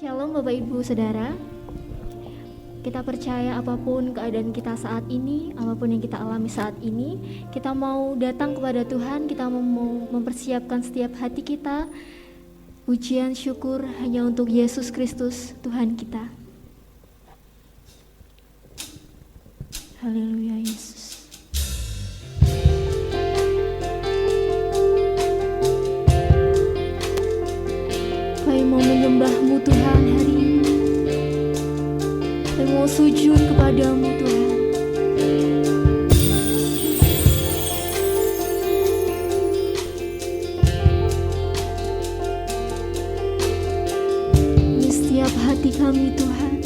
Shalom Bapak Ibu Saudara. Kita percaya apapun keadaan kita saat ini, apapun yang kita alami saat ini, kita mau datang kepada Tuhan, kita mau mempersiapkan setiap hati kita. Pujian syukur hanya untuk Yesus Kristus Tuhan kita. Haleluya Yesus. Kami mau menyembah-Mu Tuhan hari ini. Kami mau sujud kepadamu Tuhan. Di setiap hati kami Tuhan.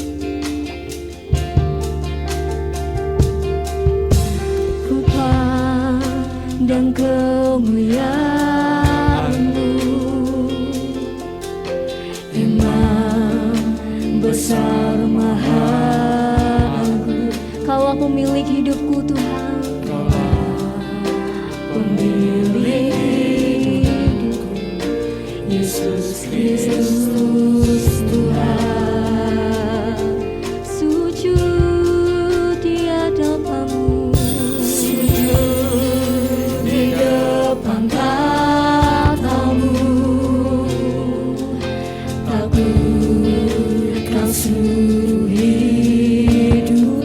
Ku pandang kemuliaan-Mu, besar maha agung. Kaulah pemilik hidupku Tuhan. Kaulah pemilik hidupku, Yesus Kristus Tuhan. Sujud di hadapan-Mu, sujud di depan tata-Mu, takut seluruh hidupku.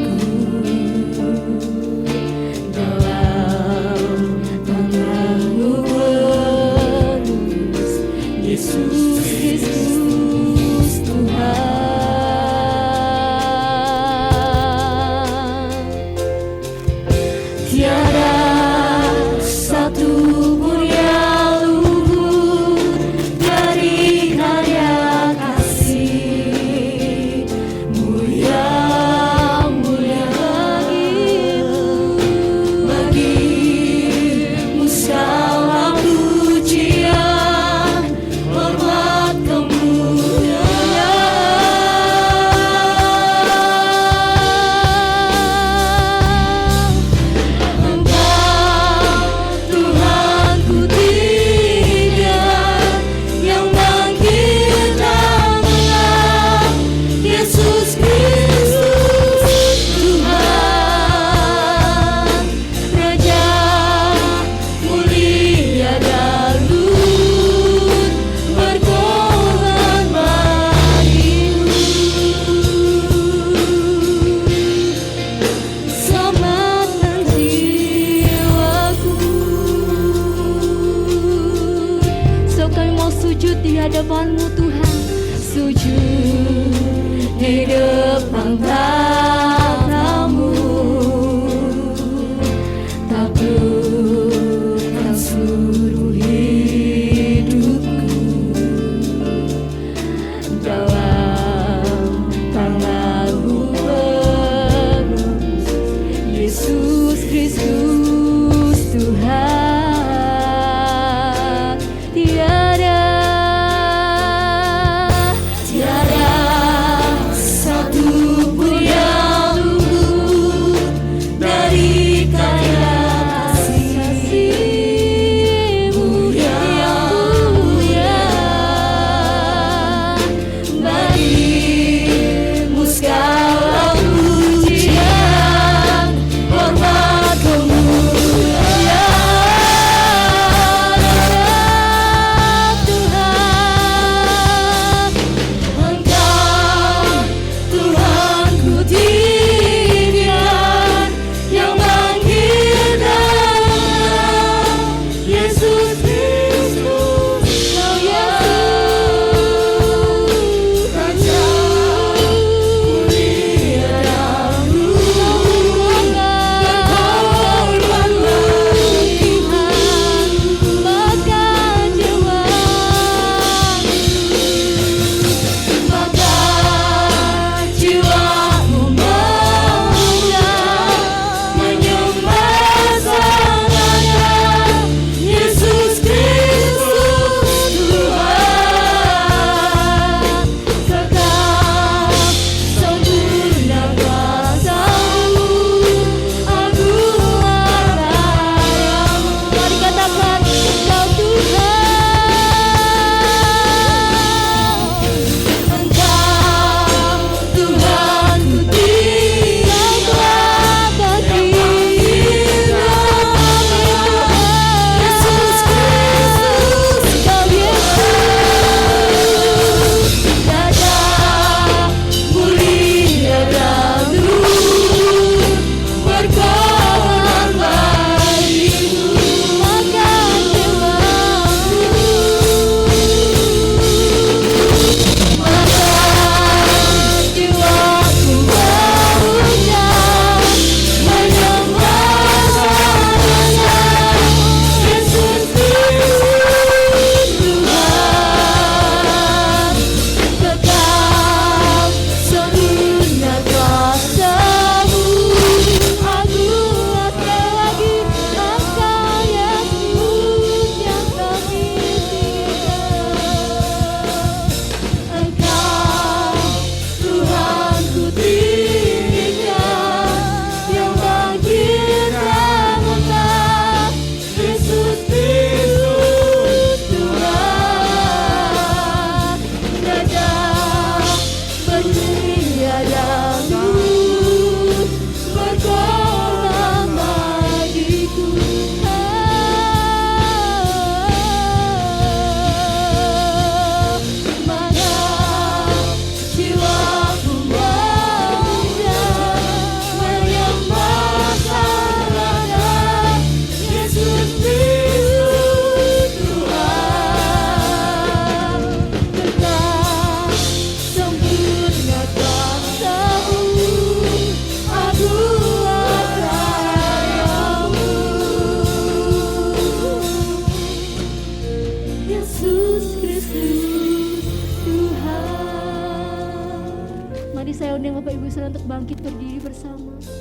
bersama-sama.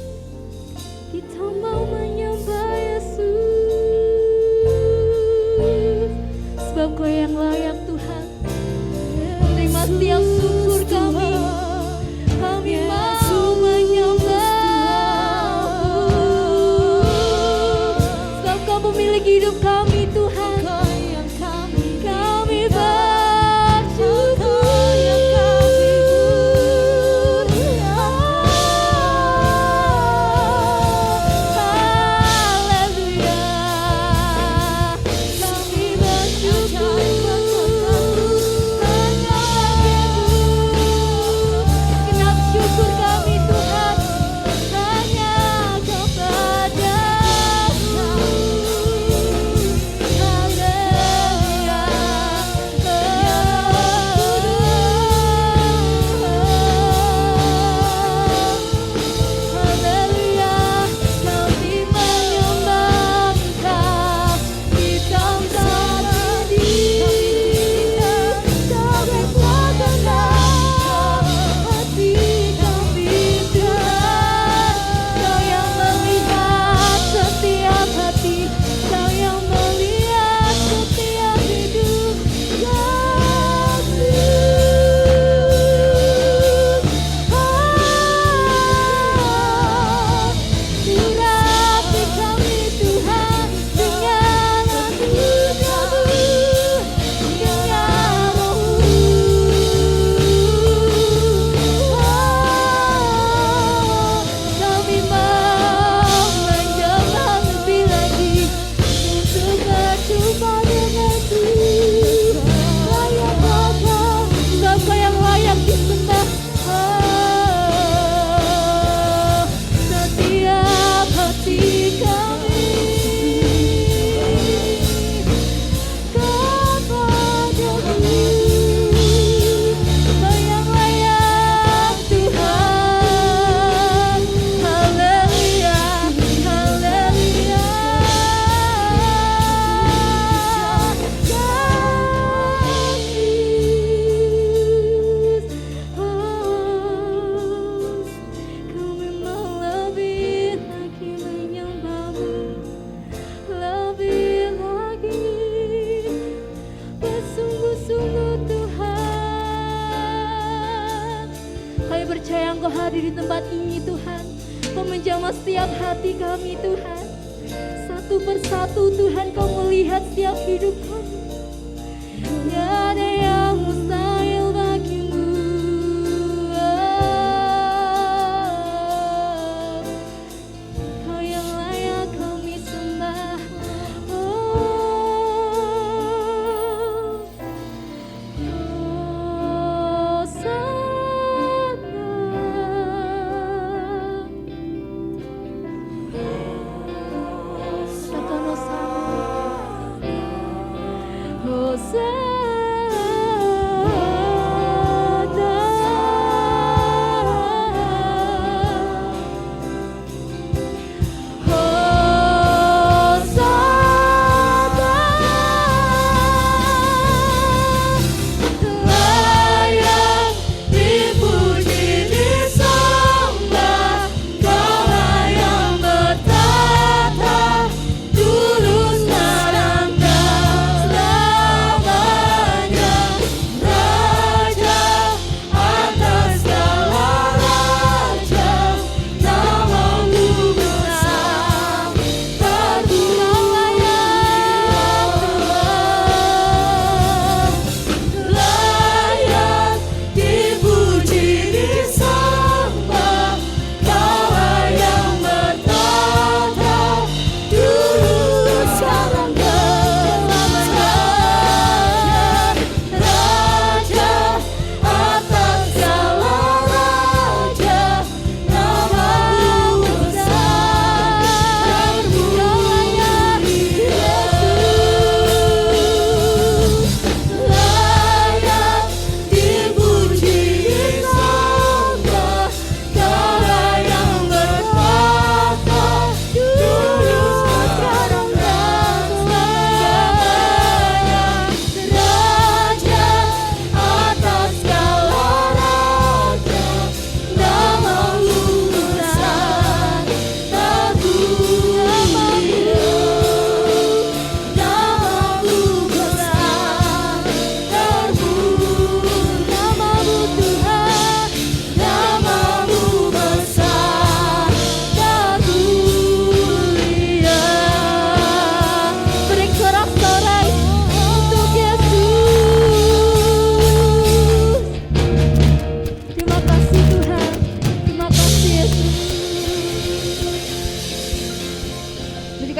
Kita mau menyembah Yesus, sebab Kau yang layak Tuhan. Terima setiap syukur kami. Kami mau menyembah-Mu, sebab Kau pemilik hidup kami Tuhan. Kami bersyukur. Hadir di tempat ini Tuhan, Kau menjamah setiap hati kami Tuhan. Satu persatu Tuhan Kau melihat setiap hidup kami. Gak ada yang mustahil bagi-Mu. Kau yang layak kami sembah.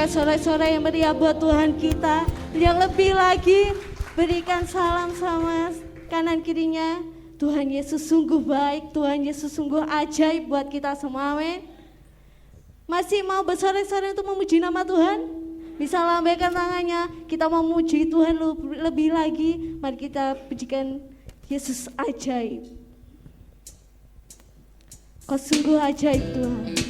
berikan sorak-sorai yang meriah buat Tuhan kita. Yang lebih lagi, berikan salam sama kanan kirinya. Tuhan Yesus sungguh baik, Tuhan Yesus sungguh ajaib buat kita semua, amin. Masih mau bersorak-sorai untuk memuji nama Tuhan? Bisa lambaikan tangannya, kita mau memuji Tuhan lebih lagi. Mari kita pujikan Yesus ajaib. Kau sungguh ajaib Tuhan.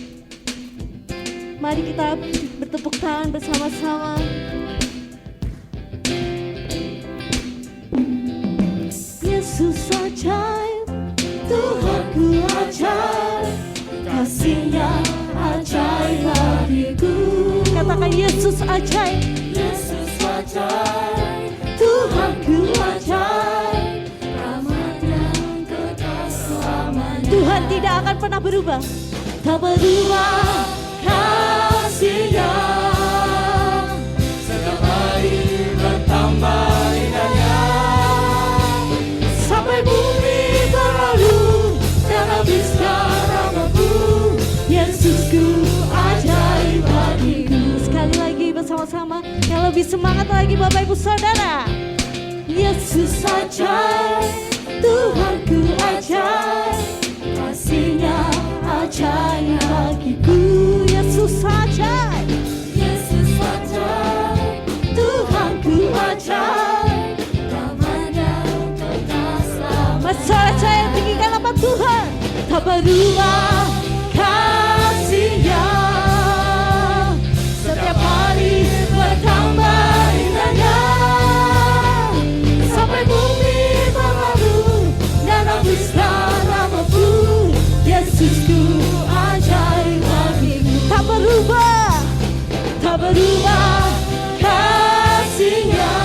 Mari kita bertepuk tangan bersama-sama. Yesus ajaib, Tuhanku ajaib, kasih-Nya ajaib bagiku. Katakan Yesus ajaib, Yesus ajaib, Tuhanku ajaib, rahmat-Nya kekal selamanya. Tuhan tidak akan pernah berubah, tak berubah kasih-Nya, setiap hari bertambah indahnya, sampai bumi berlalu dan habisnya rahmat-Mu. Yesusku ajaib bagiku. Sekali lagi bersama-sama, yang lebih semangat lagi Bapak Ibu Saudara. Yesus ajaib, Tuhanku ajaib, kasih-Nya ajaib bagiku. Yesus ajaib, Yesus ajaib, Tuhanku ajaib, rahmat-Nya kekal selamanya. Masalah saya tinggikan nama Tuhan, tak berubah kasih-Nya, setiap hari bertambah indahnya, sampai bumi berlalu dan habislah rahmat-Mu. Yesusku ajaib bagiku. Tak berubah, tak berubah kasih-Nya,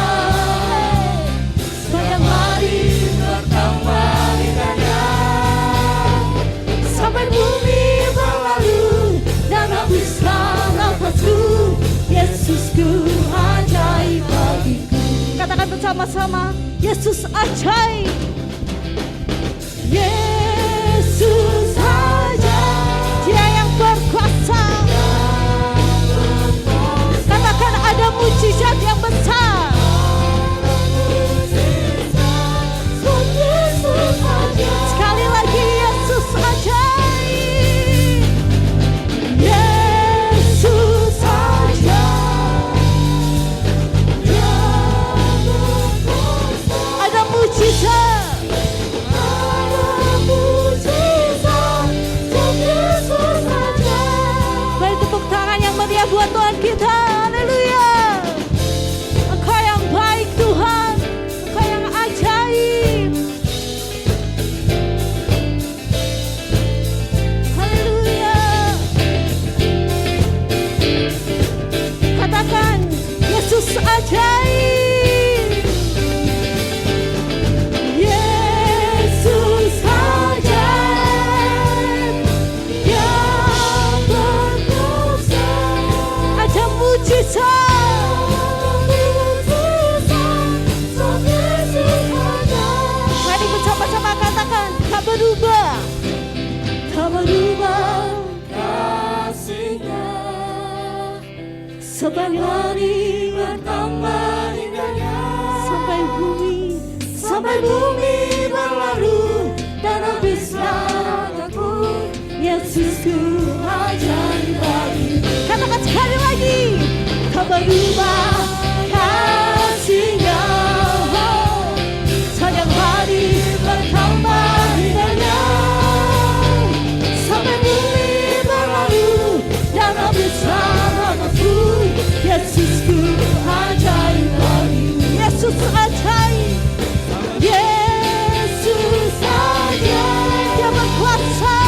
setiap hari bertambah indahnya, sampai bumi berlalu dan habislah nafasku. Yesusku ajaib bagiku. Katakan bersama-sama, Yesus ajaib. Yesus ajaib, Dia yang berkuasa. Katakan ada mujizat yang besar. Sekali lagi, Yesus ajaib. Yesus ajaib. Ada mujizat. Beri tepuk tangan yang meriah buat Tuhan kita. Haleluya. Engkau yang baik Tuhan, Engkau yang ajaib. Haleluya. Katakan Yesus ajaib. Yesus ajaib, yang berkuasa. Ada mujizat. Mari bersama-sama katakan, tak berubah, tak berubah kasih-Nya, setiap hari bertambah indahnya, sampai bumi berlalu dan habislah rahmat-Mu. Yesusku ajaib bagiku. Katakan sekali lagi, tak berubah kasih-Nya, setiap hari bertambah indahnya, sampai bumi berlalu dan habislah rahmat-Mu. Yesusku ajaib bagiku. Yesus ajaib. Yesus ajaib, Dia berkuasa.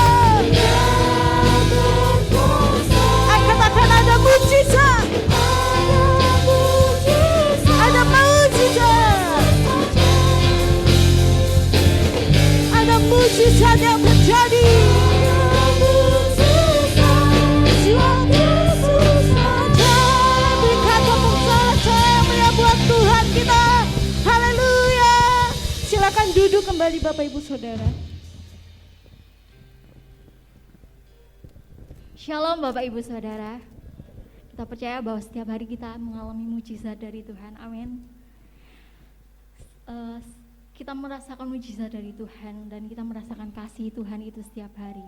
Katakan ada mujizat. Ada mujizat. Ada mujizat yang terjadi. Yesus ajaib. Berikan tepuk tangan yang buat Tuhan kita. Haleluya. Silakan duduk kembali Bapak Ibu Saudara. Shalom Bapak Ibu Saudara. Kita percaya bahwa setiap hari kita mengalami mujizat dari Tuhan. Amin. Kita merasakan mujizat dari Tuhan dan kita merasakan kasih Tuhan itu setiap hari.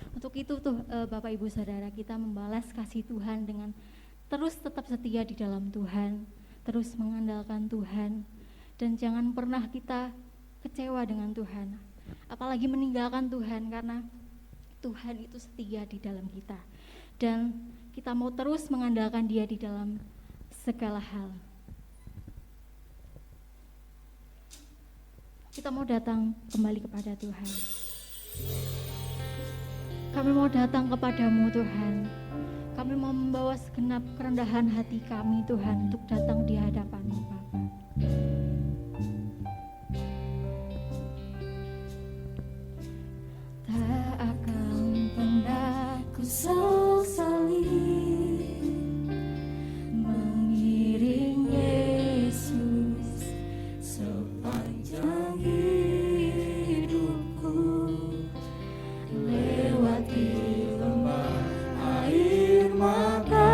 Untuk itu Bapak Ibu Saudara, kita membalas kasih Tuhan dengan terus tetap setia di dalam Tuhan, terus mengandalkan Tuhan, dan jangan pernah kita kecewa dengan Tuhan, apalagi meninggalkan Tuhan, karena Tuhan itu setia di dalam kita dan kita mau terus mengandalkan Dia di dalam segala hal. Kita mau datang kembali kepada Tuhan. Kami mau datang kepadamu Tuhan. Kami mau membawa segenap kerendahan hati kami Tuhan untuk datang di hadapan-Mu Bapa. Tak akan pernah ku sesali mengiring Yesus sepanjang hidupku, lewati lembah air mata,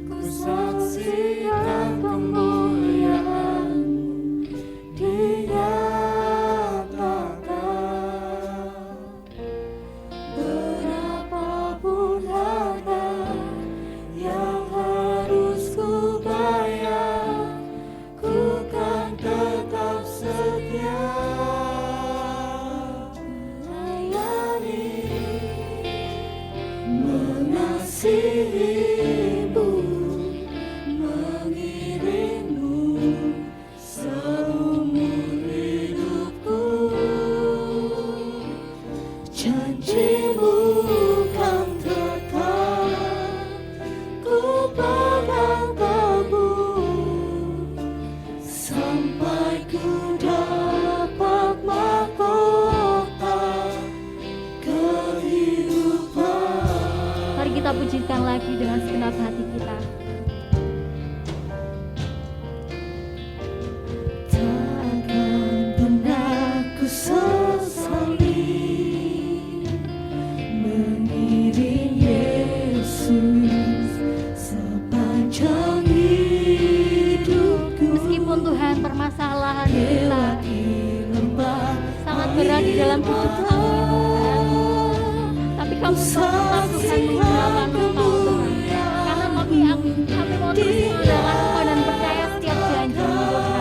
ku saksikan kemuliaan Dia. Berapapun harga yang harus ku bayar, ku kan tetap setia melayani, mengasihimu, mengiringmu seumur hidupku. Janjimu kan tetap ku pegang teguh, sampai ku dapat mahkota kehidupan. Mari kita pujikan lagi dengan segenap hati kita. Tak akan pernah ku sesali mengiring Yesus sepanjang hidupku. Meskipun Tuhan permasalahan kita sangat berat di dalam hidup kami Tuhan, tapi kami tetap Tuhan menggunakan Engkau Tuhan, karena kami mau terus mengandalkan Engkau dan percaya setiap janji-Mu Tuhan.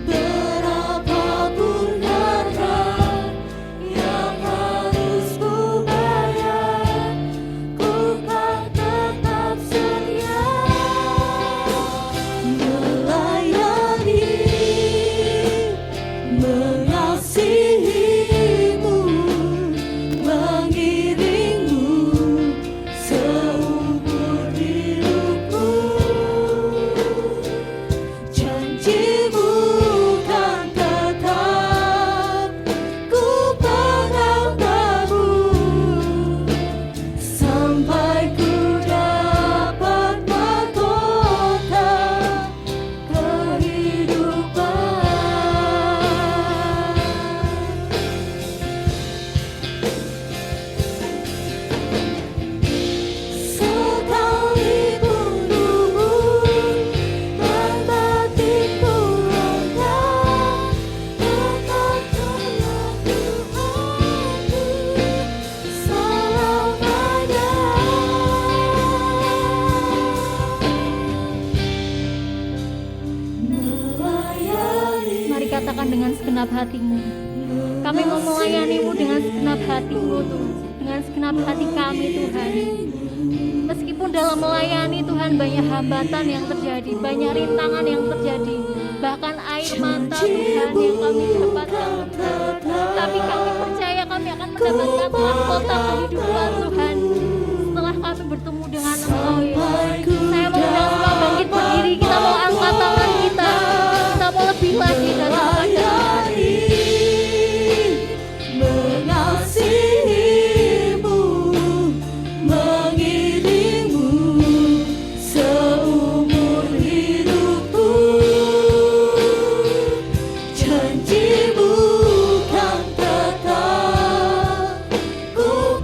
Berapapun harga yang harus ku bayar, ku kan tetap setia melayani, mengasihimu, mengiringmu seumur hidupku. Janjimu kan tetap ku pegang teguh, sampai ku dapat mahkota kehidupan. Sekalipun tubuh dan batinku rontok, tetap dalam Tuhanku selamanya. Mari katakan dengan segenap hatimu, kami mau melayani-Mu dengan segenap hatimu Tuhan, dengan segenap hati kami Tuhan. Meskipun dalam melayani Tuhan banyak hambatan yang terjadi, banyak rintangan yang terjadi, bahkan air mata Tuhan yang kami dapatkan, tapi kami percaya kami akan mendapatkan mahkota kehidupan Tuhan setelah kami bertemu dengan Engkau ya. Saya mau undang semua bangkit berdiri, kita mau angkat tangan kita mau lebih lagi datang pada Tuhan. Mengasihimu, mengiringmu seumur hidupku. Janjimu kan tetap ku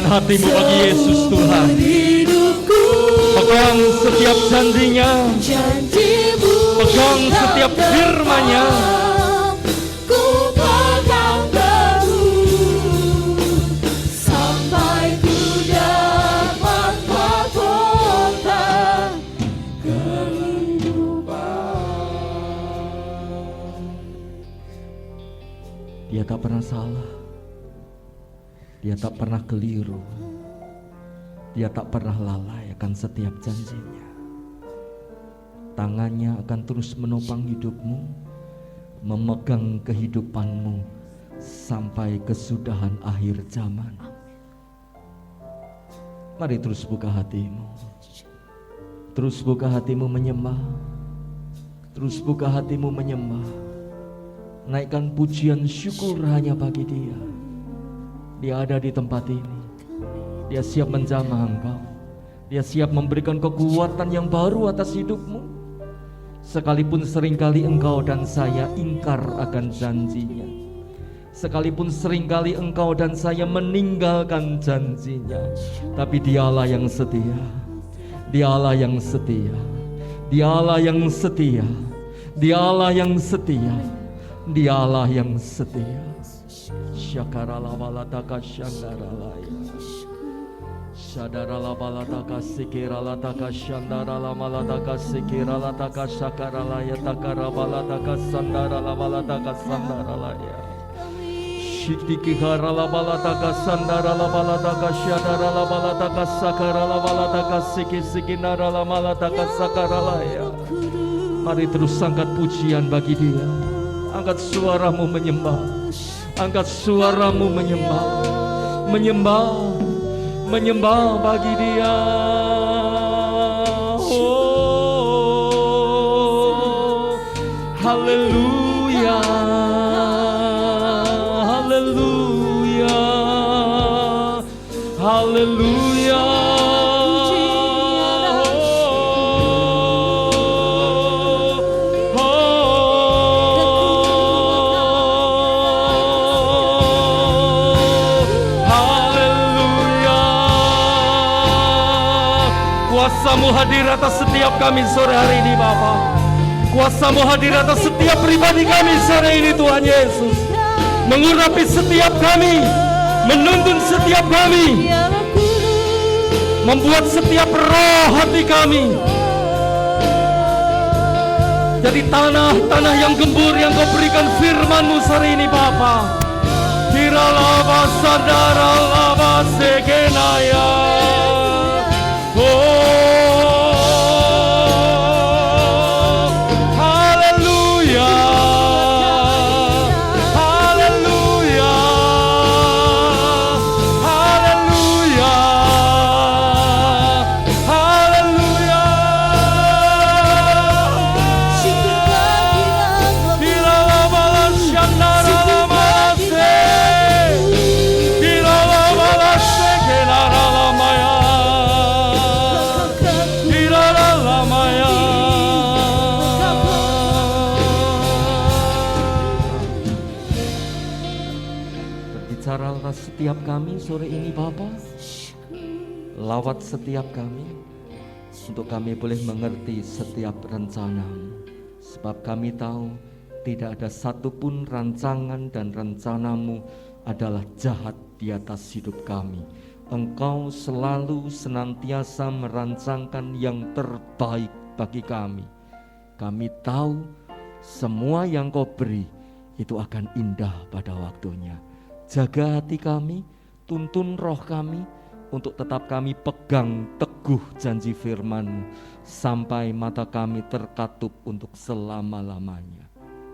Serahkan hatimu bagi Yesus Tuhan. Pegang setiap janjinya, pegang setiap firman-Nya. Ku pegang teguh sampai ku dapat mahkota kehidupan. Dia tak pernah salah. Dia tak pernah keliru. Dia tak pernah lalai akan setiap janjinya. Tangannya akan terus menopang hidupmu, memegang kehidupanmu sampai kesudahan akhir zaman. Mari terus buka hatimu. Terus buka hatimu menyembah. Terus buka hatimu menyembah. Naikkan pujian syukur hanya bagi Dia. Dia ada di tempat ini. Dia siap menjamah engkau. Dia siap memberikan kekuatan yang baru atas hidupmu. Sekalipun seringkali engkau dan saya ingkar akan janjinya. Sekalipun seringkali engkau dan saya meninggalkan janjinya. Tapi Dialah yang setia. Dialah yang setia. Dialah yang setia. Dialah yang setia. Dialah yang setia. Syakarala walataka syandaralaya. Shadarala balataka sikirala taka shandarala malataka sikirala taka shakaralaya takara balataka sandarala balataka sandaralaya. Shitiki harala balataka sandarala balataka shadarala balataka sakarala balataka sikinarala malataka sakaralaya. Mari terus angkat pujian bagi Dia. Angkat suaramu menyembah. Angkat suaramu menyembah. Menyembah. Menyembah bagi Dia. Oh, haleluya, haleluya, haleluya. Kuasa-Mu hadir atas setiap kami sore hari ini Bapa. Kuasa-Mu hadir atas setiap pribadi kami sore ini Tuhan Yesus. Mengurapi setiap kami, menuntun setiap kami, membuat setiap roh hati kami jadi tanah-tanah yang gembur yang Kau berikan firman-Mu sore ini Bapa. Hiralaba sadaralaba sekenaya. Oh, haleluya, haleluya, haleluya, haleluya. Bila balas shandara malase, bila balas sekenara lamaya. Berbicaralah setiap kami sore ini Bapa. Lawat setiap kami, untuk kami boleh mengerti setiap rencana-Mu. Sebab kami tahu tidak ada satupun rancangan dan rencana-Mu adalah jahat di atas hidup kami. Engkau selalu senantiasa merancangkan yang terbaik bagi kami. Kami tahu semua yang Kau beri itu akan indah pada waktunya. Jaga hati kami, tuntun roh kami, untuk tetap kami pegang teguh janji firman-Mu sampai mata kami terkatup untuk selama-lamanya.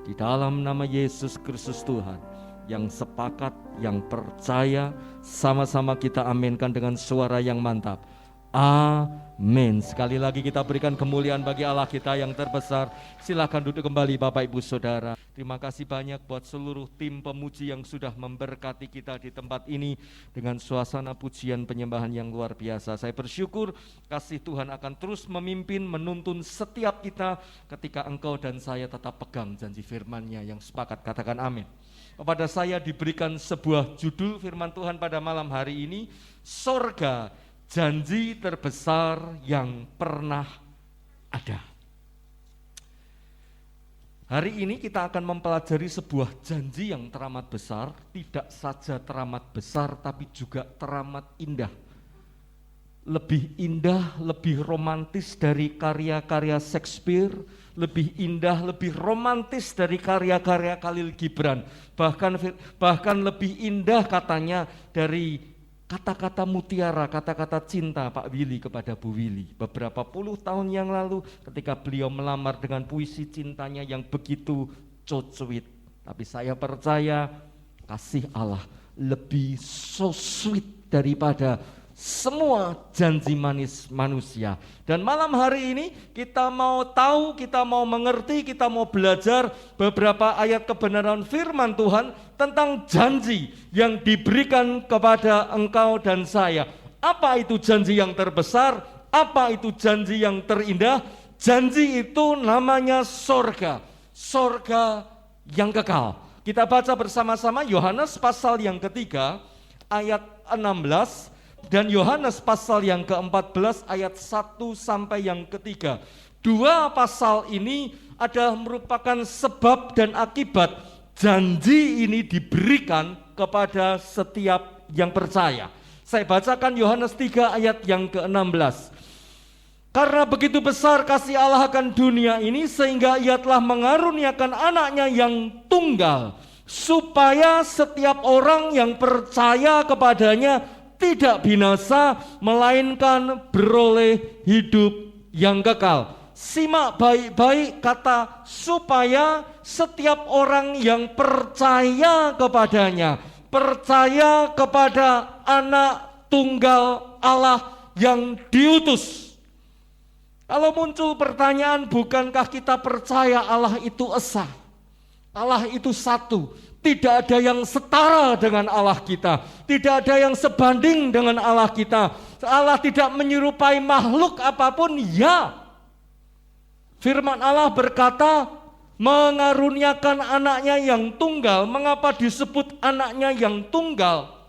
Di dalam nama Yesus Kristus Tuhan, yang sepakat, yang percaya, sama-sama kita aminkan dengan suara yang mantap. Amin. Sekali lagi kita berikan kemuliaan bagi Allah kita yang terbesar. Silakan duduk kembali Bapak Ibu Saudara. Terima kasih banyak buat seluruh tim pemuji yang sudah memberkati kita di tempat ini dengan suasana pujian penyembahan yang luar biasa. Saya bersyukur kasih Tuhan akan terus memimpin, menuntun setiap kita ketika engkau dan saya tetap pegang janji firman-Nya yang sepakat. Katakan amin. kepada saya diberikan sebuah judul firman Tuhan pada malam hari ini, Sorga, janji terbesar yang pernah ada. Hari ini kita akan mempelajari sebuah janji yang teramat besar, tidak saja teramat besar tapi juga teramat indah. Lebih indah, lebih romantis dari karya-karya Shakespeare, lebih indah, lebih romantis dari karya-karya Khalil Gibran, bahkan lebih indah katanya dari kata-kata mutiara, kata-kata cinta Pak Willy kepada Bu Willy beberapa puluh tahun yang lalu ketika beliau melamar dengan puisi cintanya yang begitu sweet. Tapi saya percaya kasih Allah lebih so sweet daripada semua janji manis manusia. Dan malam hari ini kita mau tahu, kita mau mengerti, kita mau belajar beberapa ayat kebenaran firman Tuhan tentang janji yang diberikan kepada engkau dan saya. Apa itu janji yang terbesar? Apa itu janji yang terindah? Janji itu namanya sorga. Sorga yang kekal. Kita baca bersama-sama Yohanes pasal yang ketiga ayat 16 dan Yohanes pasal yang ke-14 ayat 1 sampai yang ketiga. Dua pasal ini adalah merupakan sebab dan akibat janji ini diberikan kepada setiap yang percaya. Saya bacakan Yohanes 3 ayat yang ke-16. Karena begitu besar kasih Allah akan dunia ini sehingga ia telah mengaruniakan anaknya yang tunggal, supaya setiap orang yang percaya kepadanya tidak binasa, melainkan beroleh hidup yang kekal. Simak baik-baik kata supaya setiap orang yang percaya kepadanya, percaya kepada anak tunggal Allah yang diutus. Kalau muncul pertanyaan, bukankah kita percaya Allah itu esa? Allah itu satu. Tidak ada yang setara dengan Allah kita. Tidak ada yang sebanding dengan Allah kita. Allah tidak menyerupai makhluk apapun, ya. Firman Allah berkata, mengaruniakan anaknya yang tunggal. Mengapa disebut anaknya yang tunggal?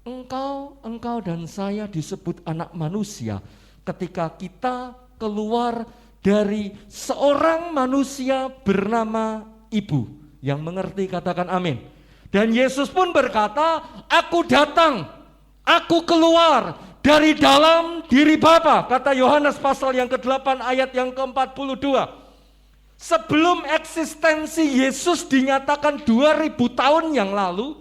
Engkau dan saya disebut anak manusia ketika kita keluar dari seorang manusia bernama ibu. Yang mengerti katakan amin. Dan Yesus pun berkata, aku datang, aku keluar dari dalam diri Bapa. Kata Yohanes pasal yang ke-8 ayat yang ke-42. Sebelum eksistensi Yesus dinyatakan 2000 tahun yang lalu,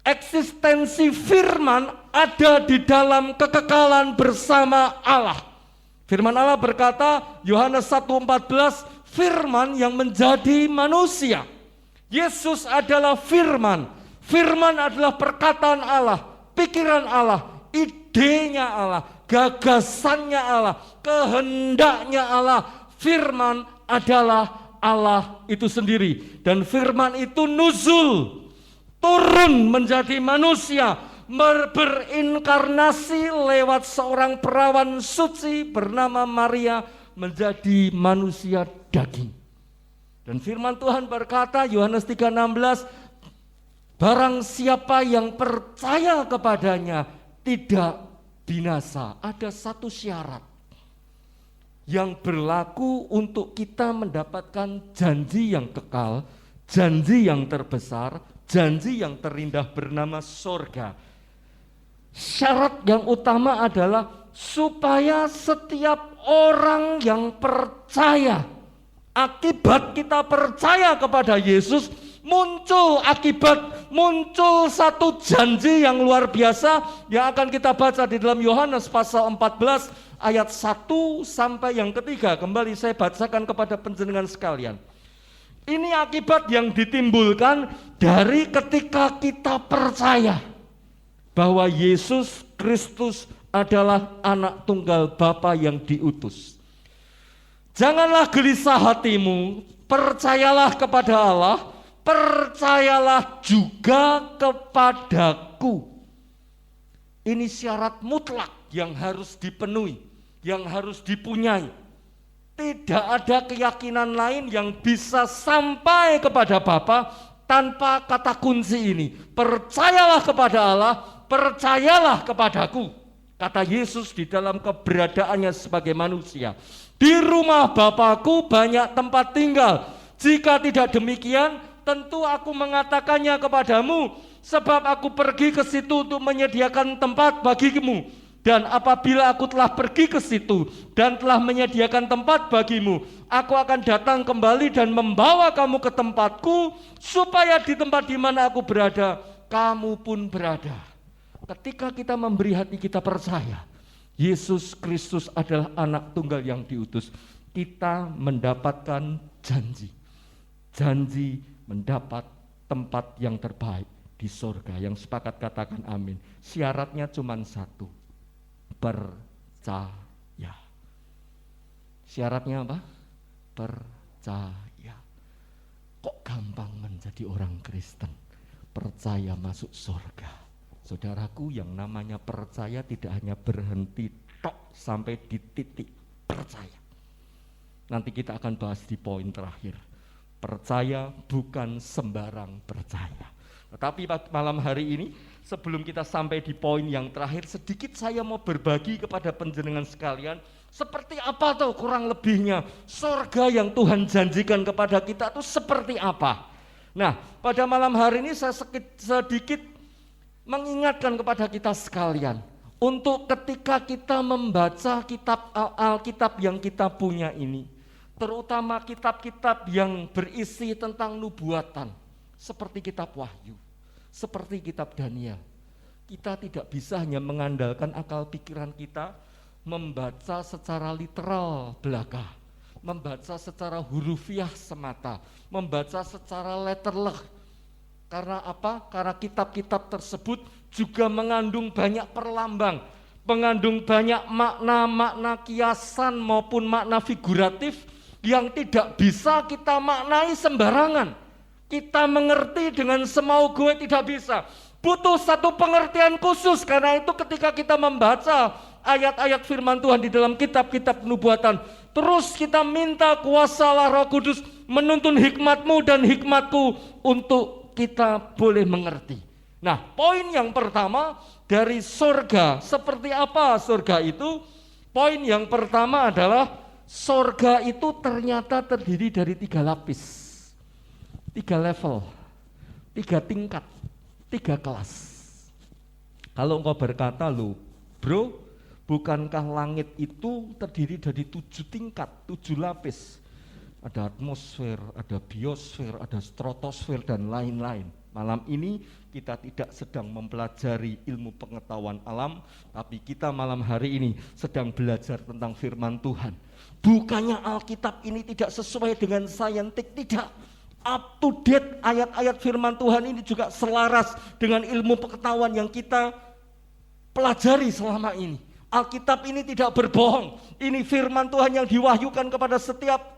eksistensi firman ada di dalam kekekalan bersama Allah. Firman Allah berkata, Yohanes 1:14, firman yang menjadi manusia. Yesus adalah firman. Firman adalah perkataan Allah, pikiran Allah, idenya Allah, gagasannya Allah, kehendaknya Allah. Firman adalah Allah itu sendiri. Dan firman itu nuzul, turun menjadi manusia, berinkarnasi lewat seorang perawan suci bernama Maria menjadi manusia daging. Dan firman Tuhan berkata, Yohanes 3:16, barang siapa yang percaya kepadanya tidak binasa. Ada satu syarat yang berlaku untuk kita mendapatkan janji yang kekal, janji yang terbesar, janji yang terindah bernama sorga. Syarat yang utama adalah supaya setiap orang yang percaya, akibat kita percaya kepada Yesus, muncul satu janji yang luar biasa yang akan kita baca di dalam Yohanes pasal 14 ayat 1 sampai yang ketiga. Kembali saya bacakan kepada panjenengan sekalian. Ini akibat yang ditimbulkan dari ketika kita percaya bahwa Yesus Kristus adalah anak tunggal Bapa yang diutus. Janganlah gelisah hatimu, percayalah kepada Allah, percayalah juga kepadaku. Ini syarat mutlak yang harus dipenuhi, yang harus dipunyai. Tidak ada keyakinan lain yang bisa sampai kepada Bapa, tanpa kata kunci ini. Percayalah kepada Allah, percayalah kepadaku. Kata Yesus di dalam keberadaannya sebagai manusia. Di rumah Bapakku banyak tempat tinggal. Jika tidak demikian, tentu aku mengatakannya kepadamu, sebab aku pergi ke situ untuk menyediakan tempat bagimu. Dan apabila aku telah pergi ke situ dan telah menyediakan tempat bagimu, aku akan datang kembali dan membawa kamu ke tempatku, supaya di tempat di mana aku berada, kamu pun berada. Ketika kita memberi hati kita percaya, Yesus Kristus adalah anak tunggal yang diutus, kita mendapatkan janji. Janji mendapat tempat yang terbaik di surga. Yang sepakat katakan amin. Syaratnya cuma satu, percaya. Syaratnya apa? Percaya. Kok gampang menjadi orang Kristen? Percaya masuk surga. Saudaraku, yang namanya percaya tidak hanya berhenti tok sampai di titik percaya. Nanti kita akan bahas di poin terakhir. Percaya bukan sembarang percaya. Tetapi malam hari ini, sebelum kita sampai di poin yang terakhir, sedikit saya mau berbagi kepada panjenengan sekalian, seperti apa tuh kurang lebihnya surga yang Tuhan janjikan kepada kita itu seperti apa. Nah, pada malam hari ini saya sedikit mengingatkan kepada kita sekalian, untuk ketika kita membaca kitab Alkitab yang kita punya ini, terutama kitab-kitab yang berisi tentang nubuatan, seperti kitab Wahyu, seperti kitab Daniel. Kita tidak bisa hanya mengandalkan akal pikiran kita, membaca secara literal belaka, membaca secara hurufiah semata, membaca secara letterleh. Karena apa? Karena kitab-kitab tersebut juga mengandung banyak perlambang, mengandung banyak makna-makna kiasan maupun makna figuratif yang tidak bisa kita maknai sembarangan. Kita mengerti dengan semau gue tidak bisa. Butuh satu pengertian khusus. Karena itu ketika kita membaca ayat-ayat firman Tuhan di dalam kitab-kitab nubuatan, terus kita minta kuasa Roh Kudus menuntun hikmat-Mu dan hikmat-Ku untuk kita boleh mengerti. Nah, poin yang pertama dari surga, seperti apa surga itu? Poin yang pertama adalah surga itu ternyata terdiri dari 3 lapis, 3 level, 3 tingkat, 3 kelas. Kalau engkau berkata, loh bro, bukankah langit itu terdiri dari 7 tingkat, 7 lapis? Ada atmosfer, ada biosfer, ada stratosfer, dan lain-lain. Malam ini kita tidak sedang mempelajari ilmu pengetahuan alam, tapi kita malam hari ini sedang belajar tentang firman Tuhan. Bukannya Alkitab ini tidak sesuai dengan saintik, tidak. Up to date ayat-ayat firman Tuhan ini juga selaras dengan ilmu pengetahuan yang kita pelajari selama ini. Alkitab ini tidak berbohong. Ini firman Tuhan yang diwahyukan kepada setiap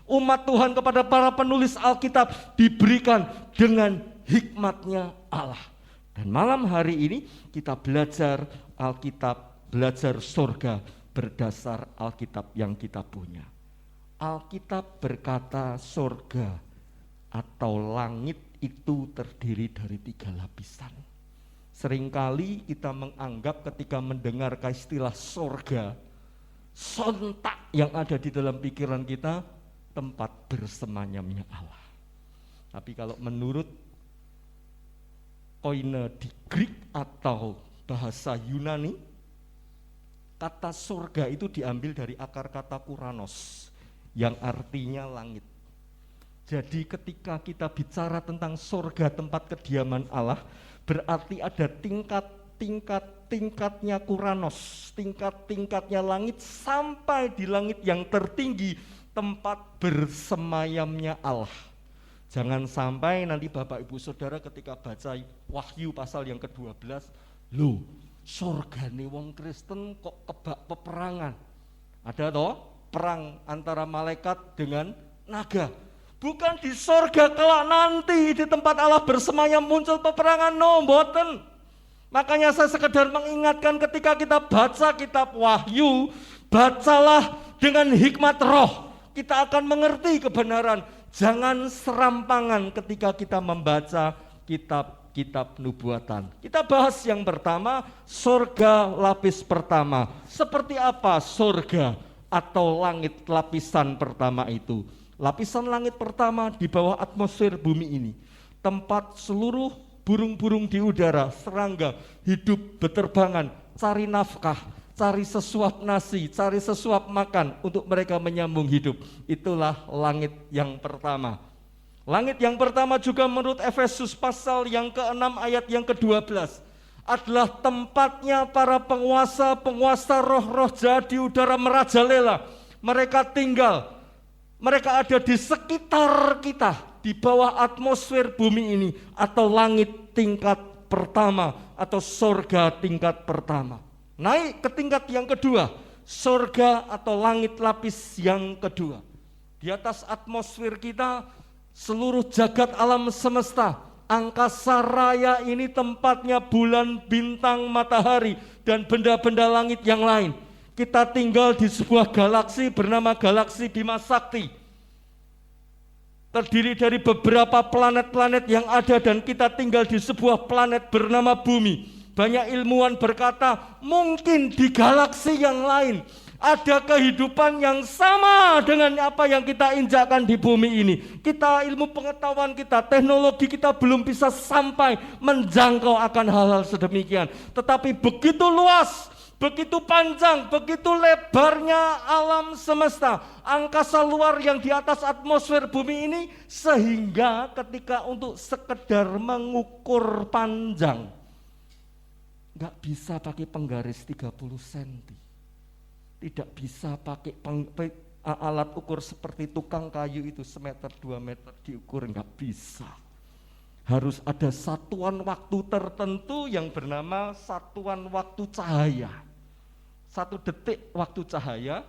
umat Tuhan, kepada para penulis Alkitab, diberikan dengan hikmatnya Allah. Dan malam hari ini kita belajar Alkitab, belajar surga berdasar Alkitab yang kita punya. Alkitab berkata surga atau langit itu terdiri dari 3 lapisan. Seringkali kita menganggap ketika mendengar istilah surga, sontak yang ada di dalam pikiran kita, tempat bersemayamnya Allah. Tapi kalau menurut koine di Greek atau bahasa Yunani, kata surga itu diambil dari akar kata kuranos yang artinya langit. Jadi ketika kita bicara tentang surga, tempat kediaman Allah, berarti ada tingkat-tingkatnya kuranos, tingkat-tingkatnya langit sampai di langit yang tertinggi, tempat bersemayamnya Allah. Jangan sampai nanti Bapak Ibu Saudara ketika baca Wahyu pasal yang ke-12, loh surgane wong Kristen kok kebak peperangan. Ada toh perang antara malaikat dengan naga. Bukan di surga kelak nanti di tempat Allah bersemayam muncul peperangan, no, mboten. Makanya saya sekedar mengingatkan ketika kita baca kitab Wahyu, bacalah dengan hikmat roh. Kita akan mengerti kebenaran. jangan serampangan ketika kita membaca kitab nubuatan. Kita bahas yang pertama, sorga lapis pertama. Seperti apa sorga atau langit lapisan pertama itu? Lapisan langit pertama di bawah atmosfer bumi ini, tempat seluruh burung-burung di udara, serangga hidup berterbangan, cari nafkah, cari sesuap nasi, cari sesuap makan untuk mereka menyambung hidup. Itulah langit yang pertama. Langit yang pertama juga menurut Efesus pasal yang ke-6 ayat yang ke-12 adalah tempatnya para penguasa roh-roh jahat di udara merajalela. Mereka tinggal, mereka ada di sekitar kita, di bawah atmosfer bumi ini, atau langit tingkat pertama, atau sorga tingkat pertama. Naik ke tingkat yang kedua, sorga atau langit lapis yang kedua. Di atas atmosfer kita, seluruh jagat alam semesta, angkasa raya ini tempatnya bulan, bintang, matahari, dan benda-benda langit yang lain. Kita tinggal di sebuah galaksi bernama galaksi Bima Sakti. Terdiri dari beberapa planet-planet yang ada dan kita tinggal di sebuah planet bernama Bumi. Banyak ilmuwan berkata, mungkin di galaksi yang lain ada kehidupan yang sama dengan apa yang kita injakkan di bumi ini. Kita, ilmu pengetahuan kita, teknologi kita belum bisa sampai menjangkau akan hal-hal sedemikian. Tetapi begitu luas, begitu panjang, begitu lebarnya alam semesta, angkasa luar yang di atas atmosfer bumi ini, sehingga ketika untuk sekedar mengukur panjang, nggak bisa pakai penggaris 30 cm. Tidak bisa pakai alat ukur seperti tukang kayu itu semeter 2 meter diukur, nggak bisa. Harus ada satuan waktu tertentu yang bernama satuan waktu cahaya. 1 detik waktu cahaya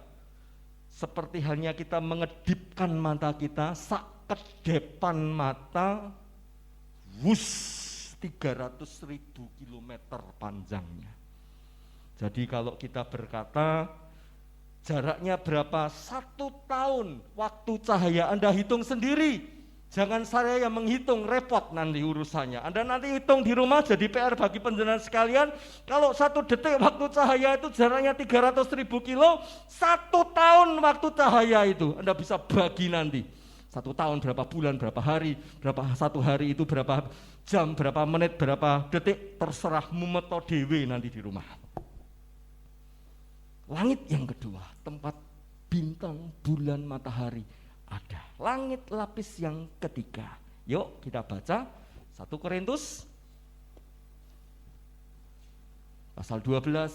seperti halnya kita mengedipkan mata kita, sak kedepan mata, wus, 300.000 kilometer panjangnya. Jadi kalau kita berkata jaraknya berapa? 1 tahun waktu cahaya, Anda hitung sendiri. Jangan saya yang menghitung, repot nanti urusannya. Anda nanti hitung di rumah, jadi PR bagi penjenengan sekalian. Kalau 1 detik waktu cahaya itu jaraknya 300.000 kilo, 1 tahun waktu cahaya itu Anda bisa bagi nanti. 1 tahun berapa bulan, berapa hari, berapa 1 hari itu berapa jam, berapa menit, berapa detik, terserah mumeto dewe nanti di rumah. Langit yang kedua, tempat bintang, bulan, matahari ada. Langit lapis yang ketiga. Yuk kita baca 1 Korintus pasal 12.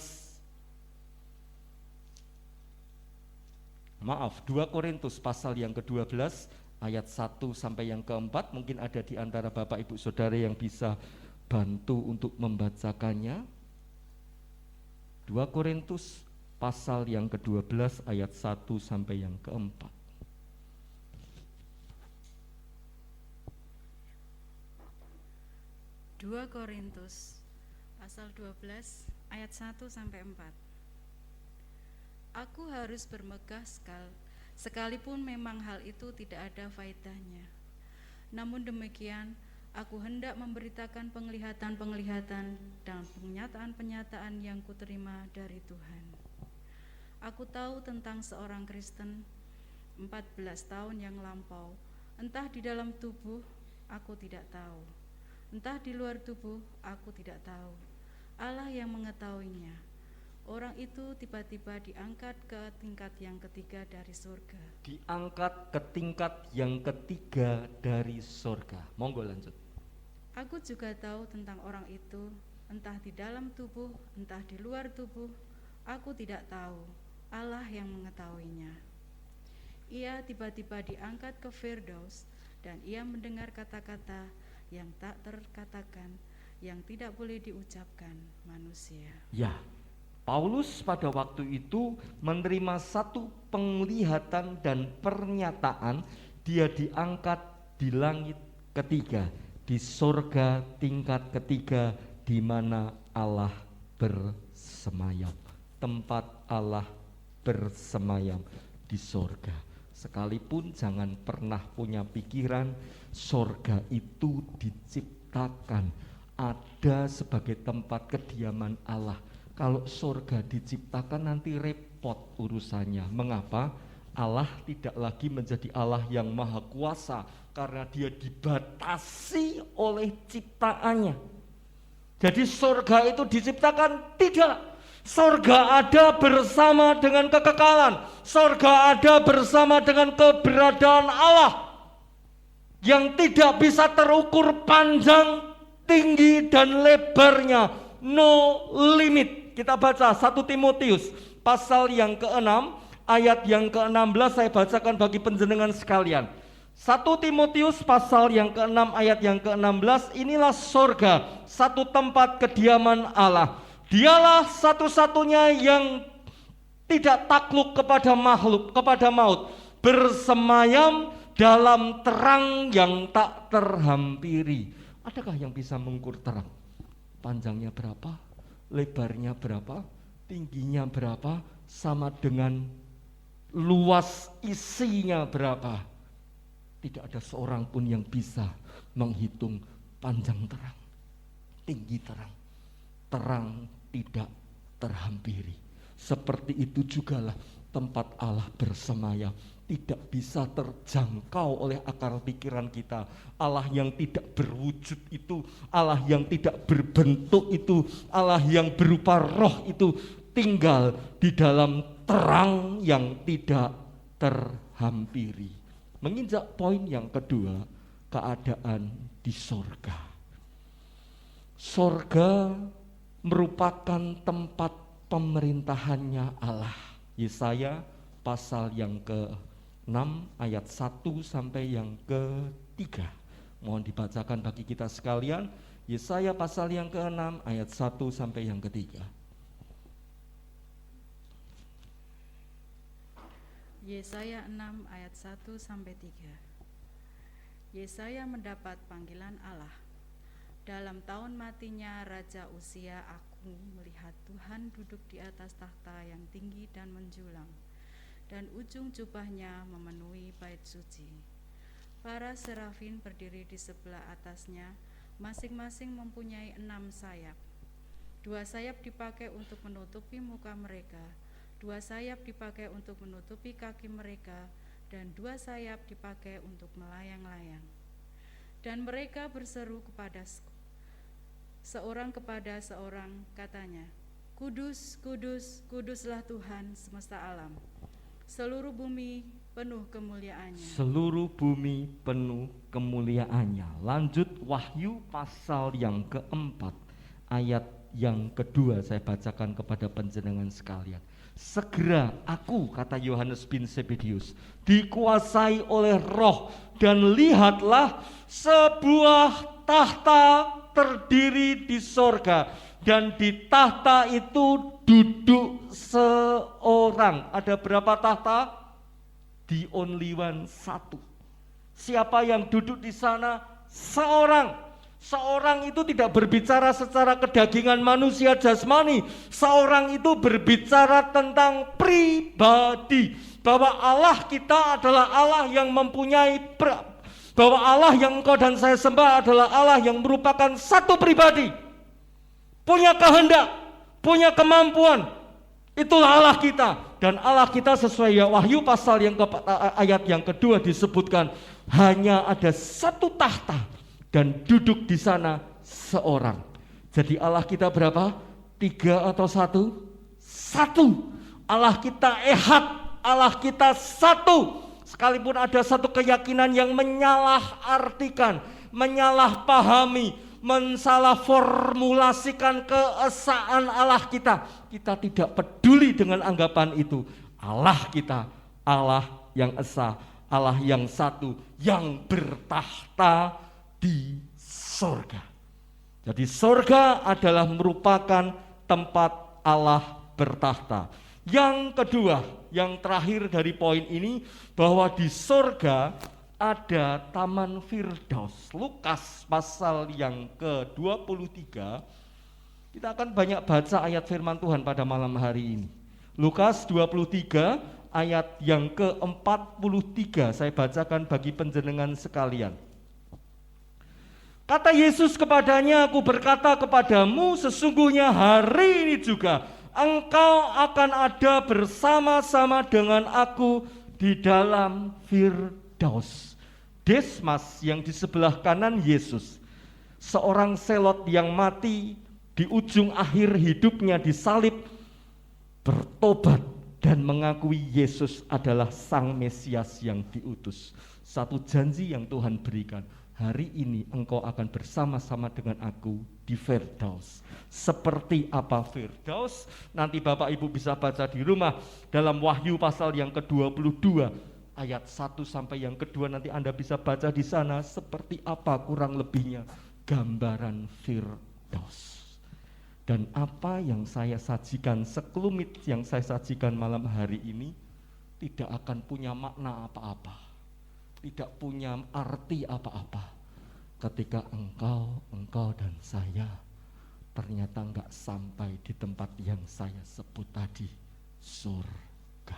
Maaf, 2 Korintus pasal yang ke-12 ayat 1 sampai yang ke-4. Mungkin ada di antara Bapak Ibu Saudara yang bisa bantu untuk membacakannya. 2 Korintus pasal yang ke-12 ayat 1 sampai yang ke-4. Dua Korintus pasal 12 ayat 1 sampai 4. Aku harus bermegah sekalipun memang hal itu tidak ada faedahnya. Namun demikian, aku hendak memberitakan penglihatan-penglihatan dan penyataan-penyataan yang kuterima dari Tuhan. Aku tahu tentang seorang Kristen 14 tahun yang lampau, entah di dalam tubuh aku tidak tahu, entah di luar tubuh aku tidak tahu. Allah yang mengetahuinya. Orang itu tiba-tiba diangkat ke tingkat yang ketiga dari surga. Diangkat ke tingkat yang ketiga dari surga. Monggo lanjut. Aku juga tahu tentang orang itu, entah di dalam tubuh, entah di luar tubuh, aku tidak tahu. Allah yang mengetahuinya. Ia tiba-tiba diangkat ke Firdaus, dan ia mendengar kata-kata yang tak terkatakan, yang tidak boleh diucapkan manusia. Ya, Paulus pada waktu itu menerima satu penglihatan dan pernyataan. Dia diangkat di langit ketiga, di surga tingkat ketiga, di mana Allah bersemayam. Tempat Allah bersemayam di surga. Sekalipun jangan pernah punya pikiran sorga itu diciptakan, ada sebagai tempat kediaman Allah. Kalau sorga diciptakan nanti repot urusannya. Mengapa? Allah tidak lagi menjadi Allah yang maha kuasa karena dia dibatasi oleh ciptaannya. Jadi sorga itu diciptakan? Tidak. Sorga ada bersama dengan kekekalan. Sorga ada bersama dengan keberadaan Allah yang tidak bisa terukur panjang, tinggi, dan lebarnya. No limit. Kita baca 1 Timotius pasal yang ke-6 ayat yang ke-16, saya bacakan bagi penjenengan sekalian. 1 Timotius pasal yang ke-6 ayat yang ke-16, inilah sorga, satu tempat kediaman Allah. Dialah satu-satunya yang tidak takluk kepada makhluk, kepada maut, bersemayam dalam terang yang tak terhampiri. Adakah yang bisa mengukur terang? Panjangnya berapa? Lebarnya berapa? Tingginya berapa? Sama dengan luas isinya berapa? Tidak ada seorang pun yang bisa menghitung panjang terang, tinggi terang. Terang tidak terhampiri. Seperti itu jugalah tempat Allah bersemayam, tidak bisa terjangkau oleh akal pikiran kita. Allah yang tidak berwujud itu, Allah yang tidak berbentuk itu, Allah yang berupa roh itu tinggal di dalam terang yang tidak terhampiri. Menginjak poin yang kedua, keadaan di sorga. Sorga merupakan tempat pemerintahannya Allah. Yesaya pasal yang ke-6 ayat 1 sampai yang ke-3. Mohon dibacakan bagi kita sekalian. Yesaya pasal yang ke-6 ayat 1 sampai yang ke-3. Yesaya 6 ayat 1 sampai 3. Yesaya mendapat panggilan Allah. Dalam tahun matinya Raja Uzia, aku melihat Tuhan duduk di atas tahta yang tinggi dan menjulang, dan ujung jubahnya memenuhi bait suci. Para serafin berdiri di sebelah atasnya, masing-masing mempunyai 6 sayap. 2 sayap dipakai untuk menutupi muka mereka, 2 sayap dipakai untuk menutupi kaki mereka, dan 2 sayap dipakai untuk melayang-layang. Dan mereka berseru seorang kepada seorang, katanya, Kudus, kudus, kuduslah Tuhan semesta alam. Seluruh bumi penuh kemuliaannya. Seluruh bumi penuh kemuliaannya. Lanjut Wahyu pasal yang ke-4 ayat yang kedua, saya bacakan kepada panjenengan sekalian. Segera aku, kata Yohanes bin Zebedius, dikuasai oleh roh, dan lihatlah sebuah tahta terdiri di sorga, dan di tahta itu duduk seorang. Ada berapa tahta? The only one, 1. Siapa yang duduk di sana? Seorang. Seorang itu tidak berbicara secara kedagingan manusia jasmani. Seorang itu berbicara tentang pribadi, bahwa Allah kita adalah Allah yang mempunyai bahwa Allah yang engkau dan saya sembah adalah Allah yang merupakan satu pribadi, punya kehendak, punya kemampuan. Itulah Allah kita. Dan Allah kita sesuai Wahyu pasal yang ayat yang kedua disebutkan, hanya ada 1 tahta dan duduk di sana seorang. Jadi Allah kita berapa? 3 atau 1? 1. Allah kita ehad, Allah kita 1. Sekalipun ada satu keyakinan yang menyalah-artikan, menyalah-pahami, mensalah formulasikan keesaan Allah kita tidak peduli dengan anggapan itu. Allah kita, Allah yang esa, Allah yang satu, yang bertahta di sorga. Jadi sorga adalah merupakan tempat Allah bertahta. Yang kedua, yang terakhir dari poin ini, bahwa di sorga ada Taman Firdaus. Lukas pasal yang ke-23. Kita akan banyak baca ayat firman Tuhan pada malam hari ini. Lukas 23 ayat yang ke-43. Saya bacakan bagi penjenengan sekalian. Kata Yesus kepadanya, aku berkata kepadamu, sesungguhnya hari ini juga engkau akan ada bersama-sama dengan aku di dalam Firdaus. Desmas yang di sebelah kanan Yesus, seorang selot yang mati di ujung akhir hidupnya disalib, bertobat dan mengakui Yesus adalah Sang Mesias yang diutus. Satu janji yang Tuhan berikan, hari ini engkau akan bersama-sama dengan aku di Firdaus. Seperti apa Firdaus? Nanti Bapak Ibu bisa baca di rumah dalam Wahyu pasal yang ke-22 ayat 1 sampai yang kedua, nanti Anda bisa baca di sana seperti apa kurang lebihnya gambaran Firdaus. Dan apa yang saya sajikan, sekelumit yang saya sajikan malam hari ini tidak akan punya makna apa-apa, tidak punya arti apa-apa ketika engkau dan saya ternyata enggak sampai di tempat yang saya sebut tadi, surga.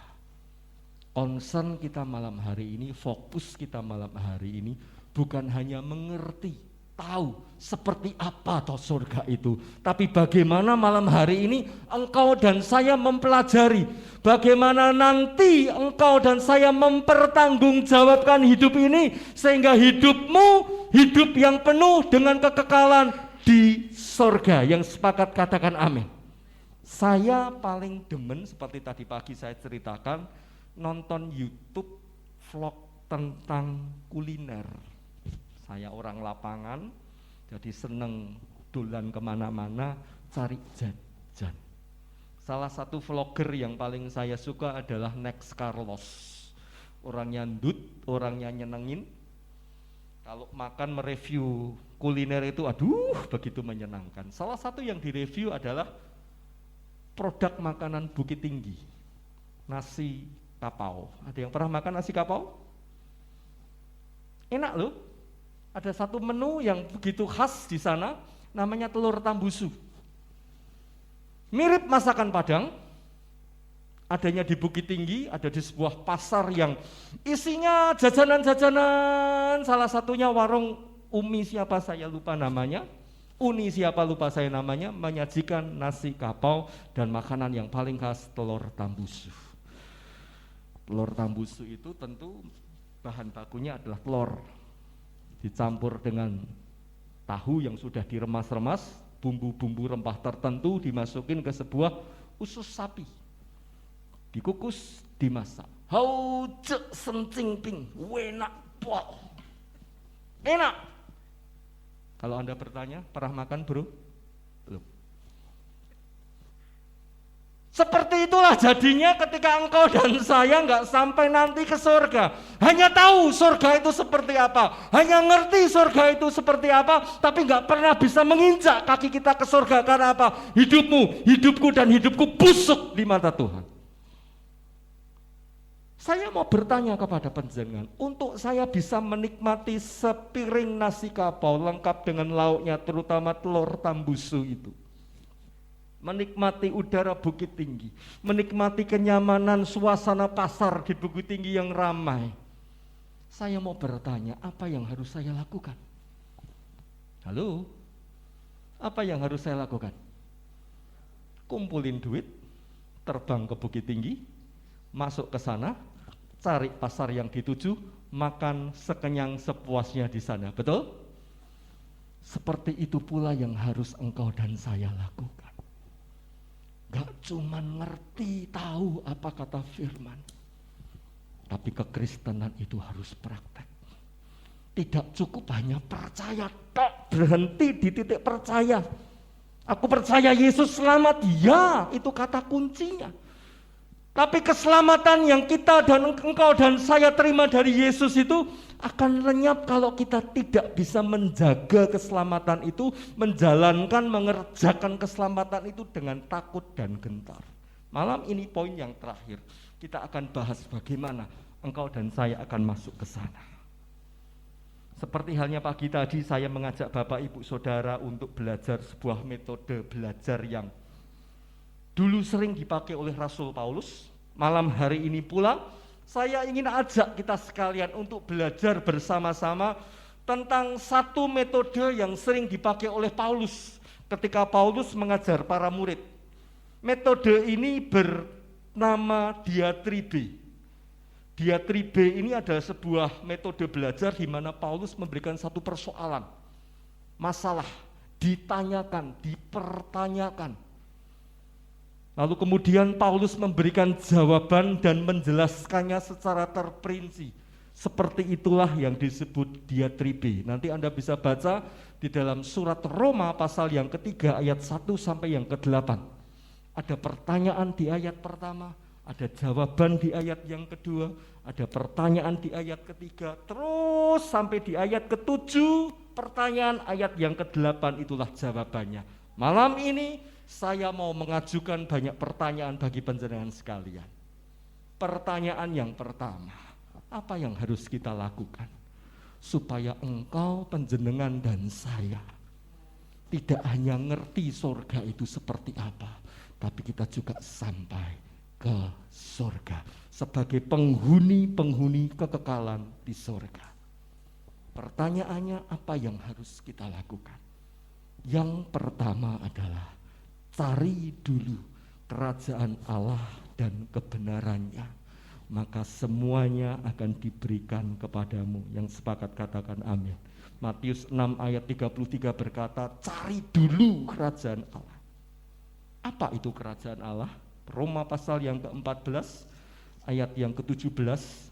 Concern kita malam hari ini, fokus kita malam hari ini bukan hanya mengerti, tahu seperti apa toh surga itu, tapi bagaimana malam hari ini engkau dan saya mempelajari bagaimana nanti engkau dan saya mempertanggungjawabkan hidup ini sehingga hidupmu hidup yang penuh dengan kekekalan di surga. Yang sepakat katakan amin. Saya paling demen seperti tadi pagi saya ceritakan, nonton YouTube vlog tentang kuliner. Saya orang lapangan, jadi seneng dolan kemana-mana cari jajan. Salah satu vlogger yang paling saya suka adalah Next Carlos. Orangnya ndut, orangnya nyenengin. Kalau makan mereview kuliner itu aduh begitu menyenangkan. Salah satu yang direview adalah produk makanan Bukit Tinggi, nasi kapau. Ada yang pernah makan nasi kapau? Enak loh. Ada satu menu yang begitu khas di sana, namanya telur tambusu. Mirip masakan Padang, adanya di Bukit Tinggi, ada di sebuah pasar yang isinya jajanan-jajanan, salah satunya warung Umi siapa saya lupa namanya, Uni siapa lupa saya namanya, menyajikan nasi kapau dan makanan yang paling khas telur tambusu. Telur tambusu itu tentu bahan bakunya adalah telur, dicampur dengan tahu yang sudah diremas-remas, bumbu-bumbu rempah tertentu dimasukin ke sebuah usus sapi, dikukus, dimasak. Hau cek sencing ping, enak pol, enak. Kalau Anda bertanya, pernah makan bro? Belum. Seperti itulah jadinya ketika engkau dan saya nggak sampai nanti ke surga. Hanya tahu surga itu seperti apa, hanya ngerti surga itu seperti apa, tapi nggak pernah bisa menginjak kaki kita ke surga. Karena apa? Hidupmu, hidupku dan hidupku busuk di mata Tuhan. Saya mau bertanya kepada panjenengan, untuk saya bisa menikmati sepiring nasi kapau lengkap dengan lauknya, terutama telur tambusu itu, menikmati udara Bukit Tinggi, menikmati kenyamanan suasana pasar di Bukit Tinggi yang ramai. Saya mau bertanya, apa yang harus saya lakukan? Halo? Apa yang harus saya lakukan? Kumpulin duit, terbang ke Bukit Tinggi, masuk ke sana, cari pasar yang dituju, makan sekenyang sepuasnya di sana. Betul? Seperti itu pula yang harus engkau dan saya lakukan. Gak cuma ngerti, tahu apa kata firman, tapi kekristenan itu harus praktek. Tidak cukup hanya percaya, tak berhenti di titik percaya. Aku percaya Yesus selamat, ya itu kata kuncinya. Tapi keselamatan yang kita dan engkau dan saya terima dari Yesus itu akan lenyap kalau kita tidak bisa menjaga keselamatan itu, menjalankan, mengerjakan keselamatan itu dengan takut dan gentar. Malam ini poin yang terakhir, kita akan bahas bagaimana engkau dan saya akan masuk ke sana. Seperti halnya pagi tadi saya mengajak Bapak Ibu Saudara untuk belajar sebuah metode belajar yang dulu sering dipakai oleh Rasul Paulus, Malam hari ini pula saya ingin ajak kita sekalian untuk belajar bersama-sama tentang satu metode yang sering dipakai oleh Paulus ketika Paulus mengajar para murid. Metode ini bernama diatribe. Diatribe ini adalah sebuah metode belajar di mana Paulus memberikan satu persoalan, masalah, ditanyakan, dipertanyakan. Lalu kemudian Paulus memberikan jawaban dan menjelaskannya secara terperinci. Seperti itulah yang disebut diatribe. Nanti Anda bisa baca di dalam surat Roma pasal yang ketiga ayat 1 sampai yang ke-8. Ada pertanyaan di ayat pertama, ada jawaban di ayat yang kedua, ada pertanyaan di ayat ketiga, terus sampai di ayat ke-7, pertanyaan ayat yang ke-8 itulah jawabannya. Malam ini saya mau mengajukan banyak pertanyaan bagi panjenengan sekalian. Pertanyaan yang pertama, apa yang harus kita lakukan supaya engkau, panjenengan dan saya tidak hanya ngerti surga itu seperti apa, tapi kita juga sampai ke surga sebagai penghuni-penghuni kekekalan di surga. Pertanyaannya, apa yang harus kita lakukan? Yang pertama adalah cari dulu kerajaan Allah dan kebenarannya, maka semuanya akan diberikan kepadamu. Yang sepakat katakan amin. Matius 6 ayat 33 berkata, cari dulu kerajaan Allah. Apa itu kerajaan Allah? Roma pasal yang ke-14 ayat yang ke-17.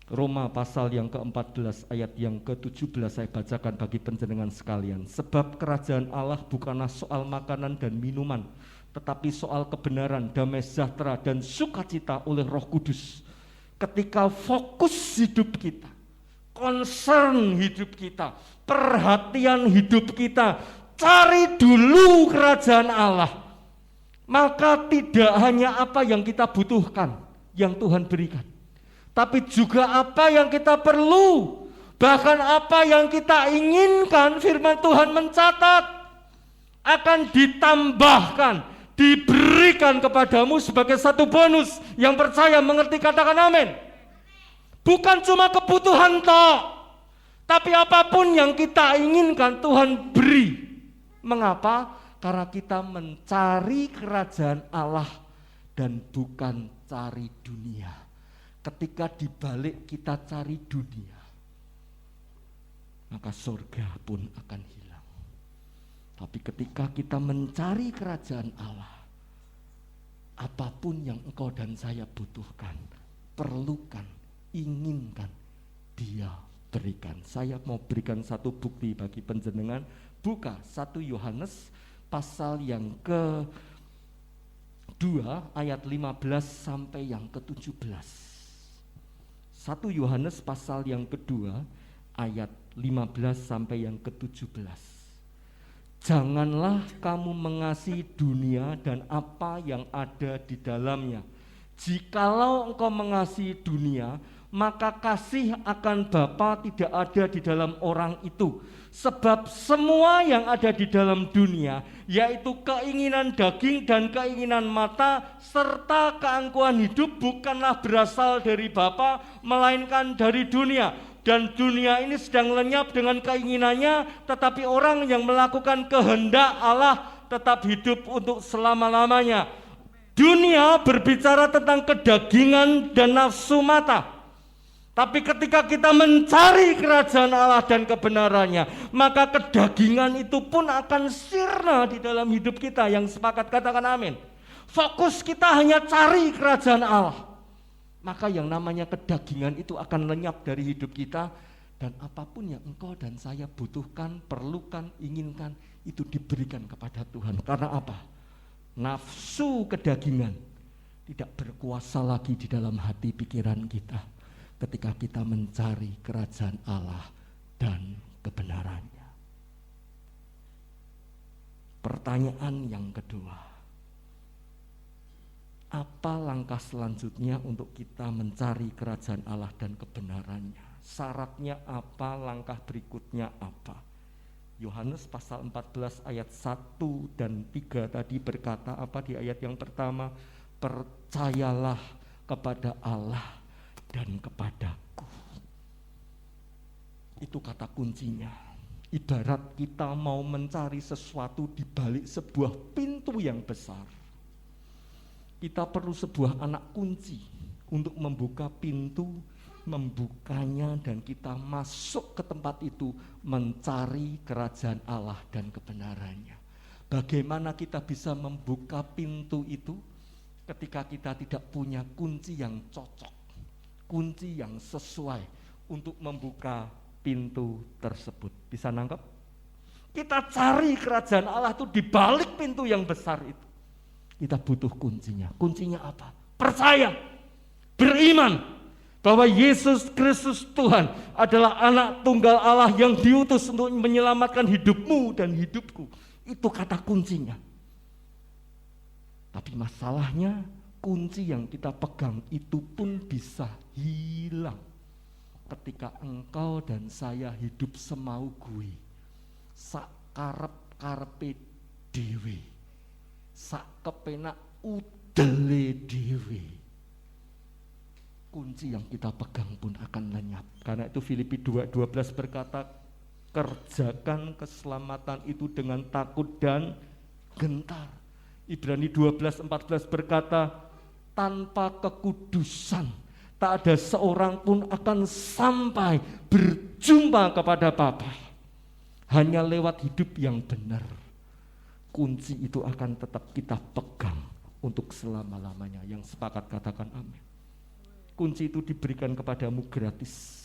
Roma pasal yang ke-14 ayat yang ke-17 saya bacakan bagi panjenengan sekalian. Sebab kerajaan Allah bukanlah soal makanan dan minuman, tetapi soal kebenaran, damai sejahtera dan sukacita oleh Roh Kudus. Ketika fokus hidup kita, concern hidup kita, perhatian hidup kita, cari dulu kerajaan Allah, maka tidak hanya apa yang kita butuhkan yang Tuhan berikan, tapi juga apa yang kita perlu, bahkan apa yang kita inginkan. Firman Tuhan mencatat akan ditambahkan, diberikan kepadamu sebagai satu bonus. Yang percaya mengerti katakan amin. Bukan cuma kebutuhan toh, tapi apapun yang kita inginkan Tuhan beri. Mengapa? Karena kita mencari kerajaan Allah dan bukan cari dunia. Ketika dibalik kita cari dunia, maka surga pun akan hilang. Tapi ketika kita mencari kerajaan Allah, apapun yang engkau dan saya butuhkan, perlukan, inginkan, Dia berikan. Saya mau berikan satu bukti bagi panjenengan. Buka 1 Yohanes pasal yang ke-2 ayat 15 sampai yang ke-17. 1 Yohanes pasal yang kedua ayat 15 sampai yang ke-17. Janganlah kamu mengasihi dunia dan apa yang ada di dalamnya. Jikalau engkau mengasihi dunia, maka kasih akan Bapa tidak ada di dalam orang itu. Sebab semua yang ada di dalam dunia, yaitu keinginan daging dan keinginan mata, serta keangkuhan hidup, bukanlah berasal dari Bapa, melainkan dari dunia. Dan dunia ini sedang lenyap dengan keinginannya, tetapi orang yang melakukan kehendak Allah tetap hidup untuk selama-lamanya. Dunia berbicara tentang kedagingan dan nafsu mata. Tapi ketika kita mencari kerajaan Allah dan kebenarannya, maka kedagingan itu pun akan sirna di dalam hidup kita. Yang sepakat katakan amin. Fokus kita hanya cari kerajaan Allah, maka yang namanya kedagingan itu akan lenyap dari hidup kita. Dan apapun yang engkau dan saya butuhkan, perlukan, inginkan, itu diberikan kepada Tuhan. Karena apa? Nafsu kedagingan tidak berkuasa lagi di dalam hati pikiran kita ketika kita mencari kerajaan Allah dan kebenarannya. Pertanyaan yang kedua, apa langkah selanjutnya untuk kita mencari kerajaan Allah dan kebenarannya? Syaratnya apa? Langkah berikutnya apa? Yohanes pasal 14 ayat 1 dan 3 tadi berkata apa di ayat yang pertama? percayalah kepada Allah dan kepadaku. Itu kata kuncinya. Ibarat kita mau mencari sesuatu di balik sebuah pintu yang besar. Kita perlu sebuah anak kunci untuk membuka pintu, membukanya, dan kita masuk ke tempat itu mencari kerajaan Allah dan kebenarannya. Bagaimana kita bisa membuka pintu itu ketika kita tidak punya kunci yang cocok, kunci yang sesuai untuk membuka pintu tersebut? Bisa nangkep? Kita cari kerajaan Allah itu di balik pintu yang besar itu. Kita butuh kuncinya. Kuncinya apa? Percaya, beriman bahwa Yesus Kristus Tuhan adalah anak tunggal Allah yang diutus untuk menyelamatkan hidupmu dan hidupku. Itu kata kuncinya. Tapi masalahnya kunci yang kita pegang itu pun bisa hilang ketika engkau dan saya hidup semau gue, sak karep-karepe dhewe, sak kepenak udele dhewe. Kunci yang kita pegang pun akan lenyap. Karena itu Filipi 2:12 berkata, kerjakan keselamatan itu dengan takut dan gentar. Ibrani 12:14 berkata, tanpa kekudusan tak ada seorang pun akan sampai berjumpa kepada Bapa. Hanya lewat hidup yang benar. Kunci itu akan tetap kita pegang untuk selama-lamanya. Yang sepakat katakan amin. Kunci itu diberikan kepadamu gratis.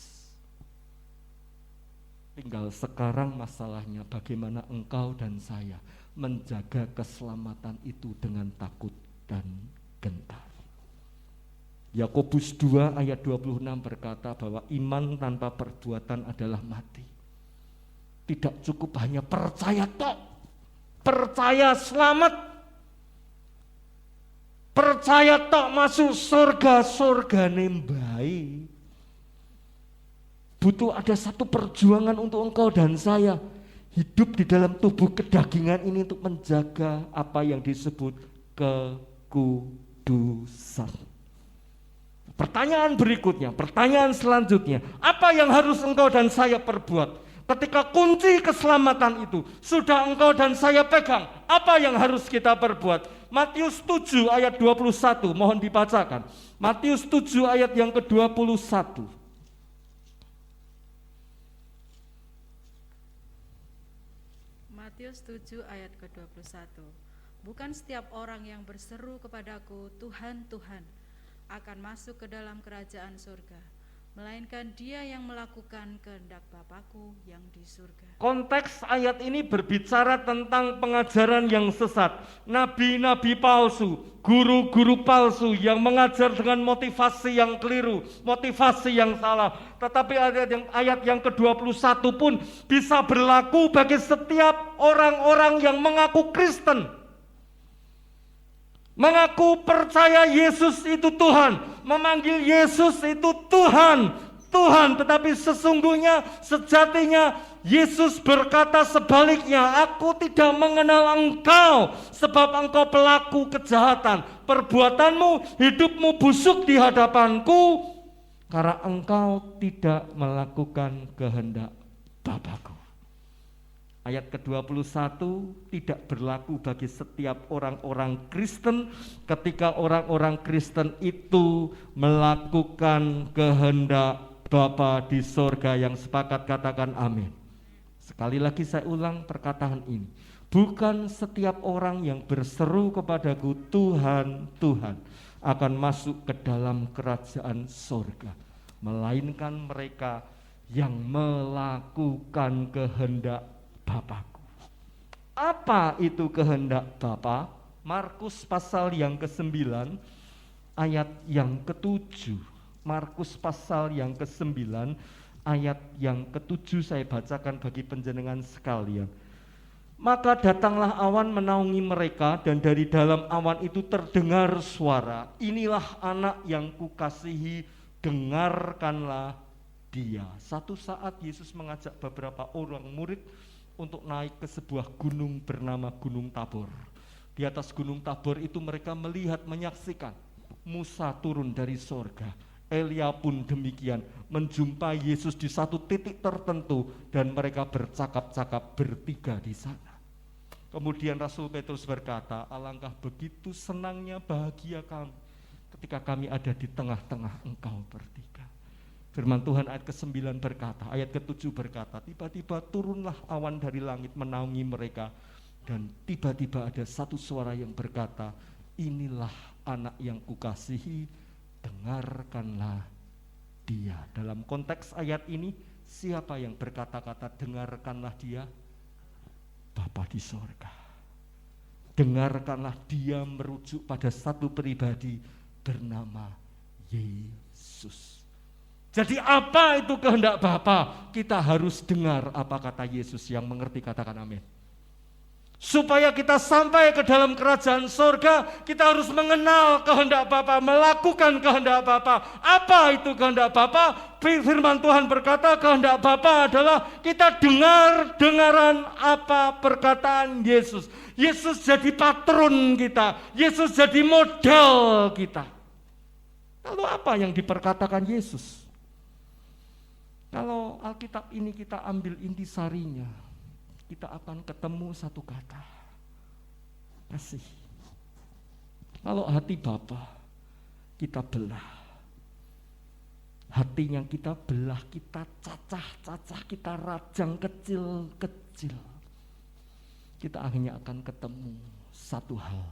Tinggal sekarang masalahnya bagaimana engkau dan saya menjaga keselamatan itu dengan takut dan gentar. Yakobus 2 ayat 26 berkata bahwa iman tanpa perbuatan adalah mati. Tidak cukup hanya percaya tok, percaya selamat, percaya tok masuk surga nembai. Butuh ada satu perjuangan untuk engkau dan saya hidup di dalam tubuh kedagingan ini untuk menjaga apa yang disebut kekudusan. Pertanyaan berikutnya, pertanyaan selanjutnya, apa yang harus engkau dan saya perbuat? Ketika kunci keselamatan itu sudah engkau dan saya pegang, apa yang harus kita perbuat? Matius 7 ayat 21, mohon dibacakan. Matius 7 ayat yang ke-21. Matius 7 ayat ke-21. Bukan setiap orang yang berseru kepadaku, Tuhan, Tuhan, akan masuk ke dalam kerajaan surga, melainkan dia yang melakukan kehendak Bapakku yang di surga. Konteks ayat ini berbicara tentang pengajaran yang sesat, nabi-nabi palsu, guru-guru palsu yang mengajar dengan motivasi yang keliru, motivasi yang salah. Tetapi ayat yang ke-21 pun bisa berlaku bagi setiap orang-orang yang mengaku Kristen, mengaku percaya Yesus itu Tuhan, memanggil Yesus itu Tuhan, tetapi sesungguhnya, sejatinya Yesus berkata sebaliknya, aku tidak mengenal engkau sebab engkau pelaku kejahatan, perbuatanmu, hidupmu busuk di hadapanku karena engkau tidak melakukan kehendak Bapakku. Ayat ke-21 tidak berlaku bagi setiap orang-orang Kristen ketika orang-orang Kristen itu melakukan kehendak Bapa di sorga. Yang sepakat katakan amin. Sekali lagi saya ulang perkataan ini. Bukan setiap orang yang berseru kepadaku Tuhan, Tuhan akan masuk ke dalam kerajaan sorga, melainkan mereka yang melakukan kehendak Bapakku. Apa itu kehendak Bapa? Markus pasal yang ke-9 ayat yang ke-7. Markus pasal yang ke-9 ayat yang ke-7 saya bacakan bagi panjenengan sekalian. Maka datanglah awan menaungi mereka dan dari dalam awan itu terdengar suara, inilah anak yang kukasihi, dengarkanlah dia. Satu saat Yesus mengajak beberapa orang murid untuk naik ke sebuah gunung bernama Gunung Tabor. Di atas Gunung Tabor itu mereka melihat, menyaksikan Musa turun dari sorga. Elia pun demikian, menjumpai Yesus di satu titik tertentu dan mereka bercakap-cakap bertiga di sana. Kemudian Rasul Petrus berkata, alangkah begitu senangnya, bahagia kami ketika kami ada di tengah-tengah engkau bertiga. Firman Tuhan ayat ke-9 berkata, ayat ke-7 berkata, tiba-tiba turunlah awan dari langit menaungi mereka, dan tiba-tiba ada satu suara yang berkata, inilah anak yang kukasihi, dengarkanlah dia. Dalam konteks ayat ini, siapa yang berkata-kata dengarkanlah dia? Bapa di sorga. Dengarkanlah dia merujuk pada satu pribadi bernama Yesus. Jadi apa itu kehendak Bapa? Kita harus dengar apa kata Yesus. Yang mengerti katakan amin. Supaya kita sampai ke dalam kerajaan surga, kita harus mengenal kehendak Bapa, melakukan kehendak Bapa. Apa itu kehendak Bapa? Firman Tuhan berkata kehendak Bapa adalah kita dengaran apa perkataan Yesus. Yesus jadi patron kita, Yesus jadi model kita. Lalu apa yang diperkatakan Yesus? Kalau Alkitab ini kita ambil intisarinya, kita akan ketemu satu kata, kasih. Kalau hati Bapa kita belah, hati yang kita belah, kita cacah-cacah, kita rajang kecil-kecil, kita akhirnya akan ketemu satu hal,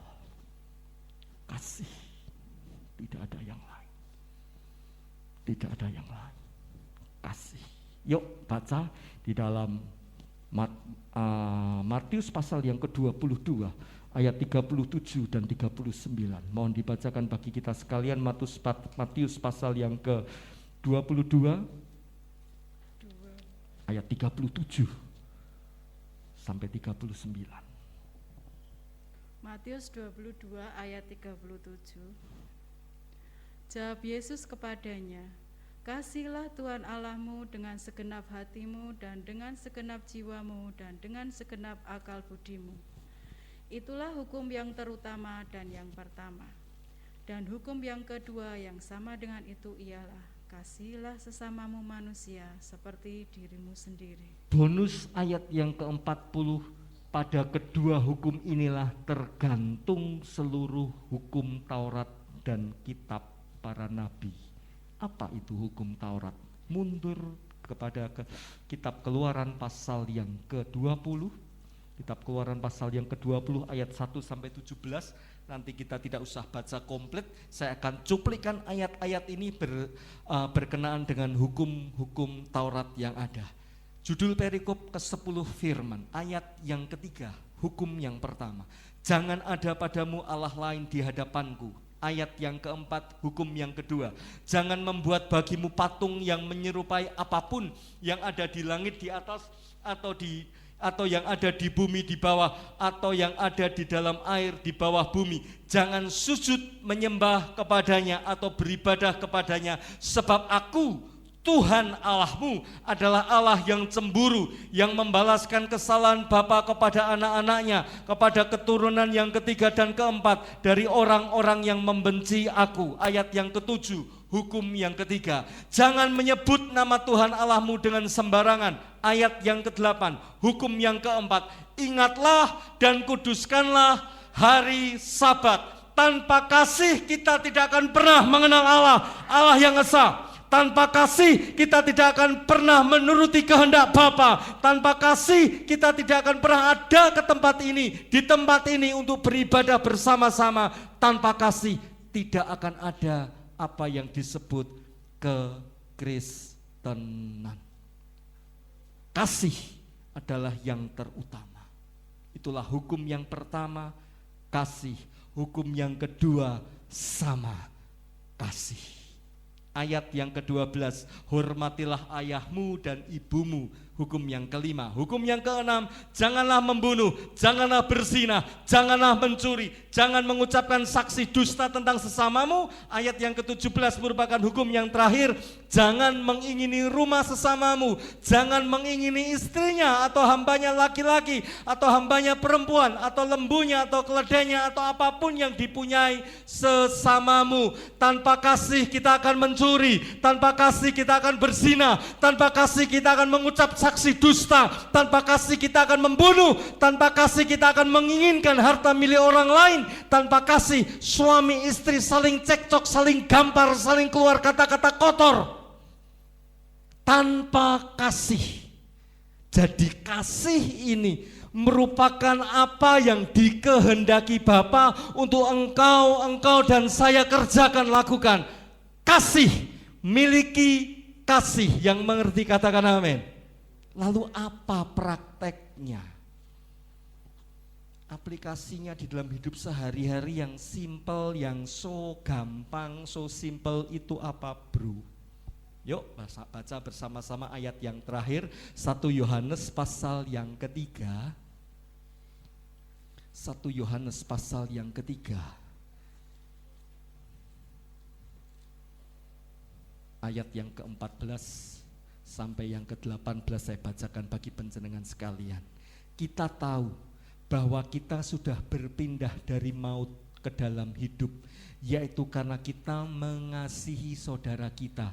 kasih. Tidak ada yang lain, tidak ada yang lain, kasih. Yuk baca di dalam Matius pasal yang ke-22 ayat 37 dan 39. Mohon dibacakan bagi kita sekalian Matius pasal yang ke-22 ayat 37 sampai 39. Matius 22 ayat 37. Jawab Yesus kepadanya, kasihlah Tuhan Allahmu dengan segenap hatimu dan dengan segenap jiwamu dan dengan segenap akal budimu. Itulah hukum yang terutama dan yang pertama. Dan hukum yang kedua yang sama dengan itu ialah, kasihilah sesamamu manusia seperti dirimu sendiri. Bonus ayat yang ke-40, pada kedua hukum inilah tergantung seluruh hukum Taurat dan kitab para nabi. Apa itu hukum Taurat? Mundur kepada kitab Keluaran pasal yang ke-20. Kitab Keluaran pasal yang ke-20 ayat 1 sampai 17. Nanti kita tidak usah baca komplit. Saya akan cuplikan ayat-ayat ini berkenaan dengan hukum-hukum Taurat yang ada. Judul perikop ke-10 firman, ayat yang ketiga, hukum yang pertama. Jangan ada padamu Allah lain di hadapanku. Ayat yang keempat, hukum yang kedua, jangan membuat bagimu patung yang menyerupai apapun yang ada di langit di atas atau yang ada di bumi di bawah atau yang ada di dalam air di bawah bumi. Jangan sujud menyembah kepadanya atau beribadah kepadanya, sebab aku Tuhan Allahmu adalah Allah yang cemburu, yang membalaskan kesalahan bapa kepada anak-anaknya, kepada keturunan yang ketiga dan keempat dari orang-orang yang membenci aku. Ayat yang ketujuh, hukum yang ketiga, jangan menyebut nama Tuhan Allahmu dengan sembarangan. Ayat yang ke-8, hukum yang keempat, ingatlah dan kuduskanlah hari Sabat. Tanpa kasih kita tidak akan pernah mengenal Allah yang esa. Tanpa kasih kita tidak akan pernah menuruti kehendak Bapa. Tanpa kasih kita tidak akan pernah ada ke tempat ini, di tempat ini untuk beribadah bersama-sama. Tanpa kasih tidak akan ada apa yang disebut kekristenan. Kasih adalah yang terutama. Itulah hukum yang pertama, kasih. Hukum yang kedua, sama kasih. Ayat yang ke-12, hormatilah ayahmu dan ibumu. Hukum yang kelima, hukum yang keenam, janganlah membunuh, janganlah berzina, janganlah mencuri, jangan mengucapkan saksi dusta tentang sesamamu. Ayat yang ke-17 merupakan hukum yang terakhir, jangan mengingini rumah sesamamu, jangan mengingini istrinya atau hambanya laki-laki atau hambanya perempuan atau lembunya atau keledainya atau apapun yang dipunyai sesamamu. Tanpa kasih kita akan mencuri, tanpa kasih kita akan berzina, tanpa kasih kita akan mengucap saksi dusta, tanpa kasih kita akan membunuh, tanpa kasih kita akan menginginkan harta milik orang lain, tanpa kasih suami istri saling cekcok, saling gampar, saling keluar kata-kata kotor. Tanpa kasih. Jadi kasih ini merupakan apa yang dikehendaki Bapa untuk engkau dan saya kerjakan, lakukan. Kasih, miliki kasih. Yang mengerti katakan amin. Lalu apa prakteknya? Aplikasinya di dalam hidup sehari-hari yang simple, yang so gampang, so simple itu apa, bro? Yuk baca bersama-sama ayat yang terakhir, 1 Yohanes pasal yang ketiga. 1 Yohanes pasal yang ketiga. Ayat yang ke-14 sampai yang ke-18 saya bacakan bagi panjenengan sekalian. Kita tahu bahwa kita sudah berpindah dari maut ke dalam hidup, yaitu karena kita mengasihi saudara kita.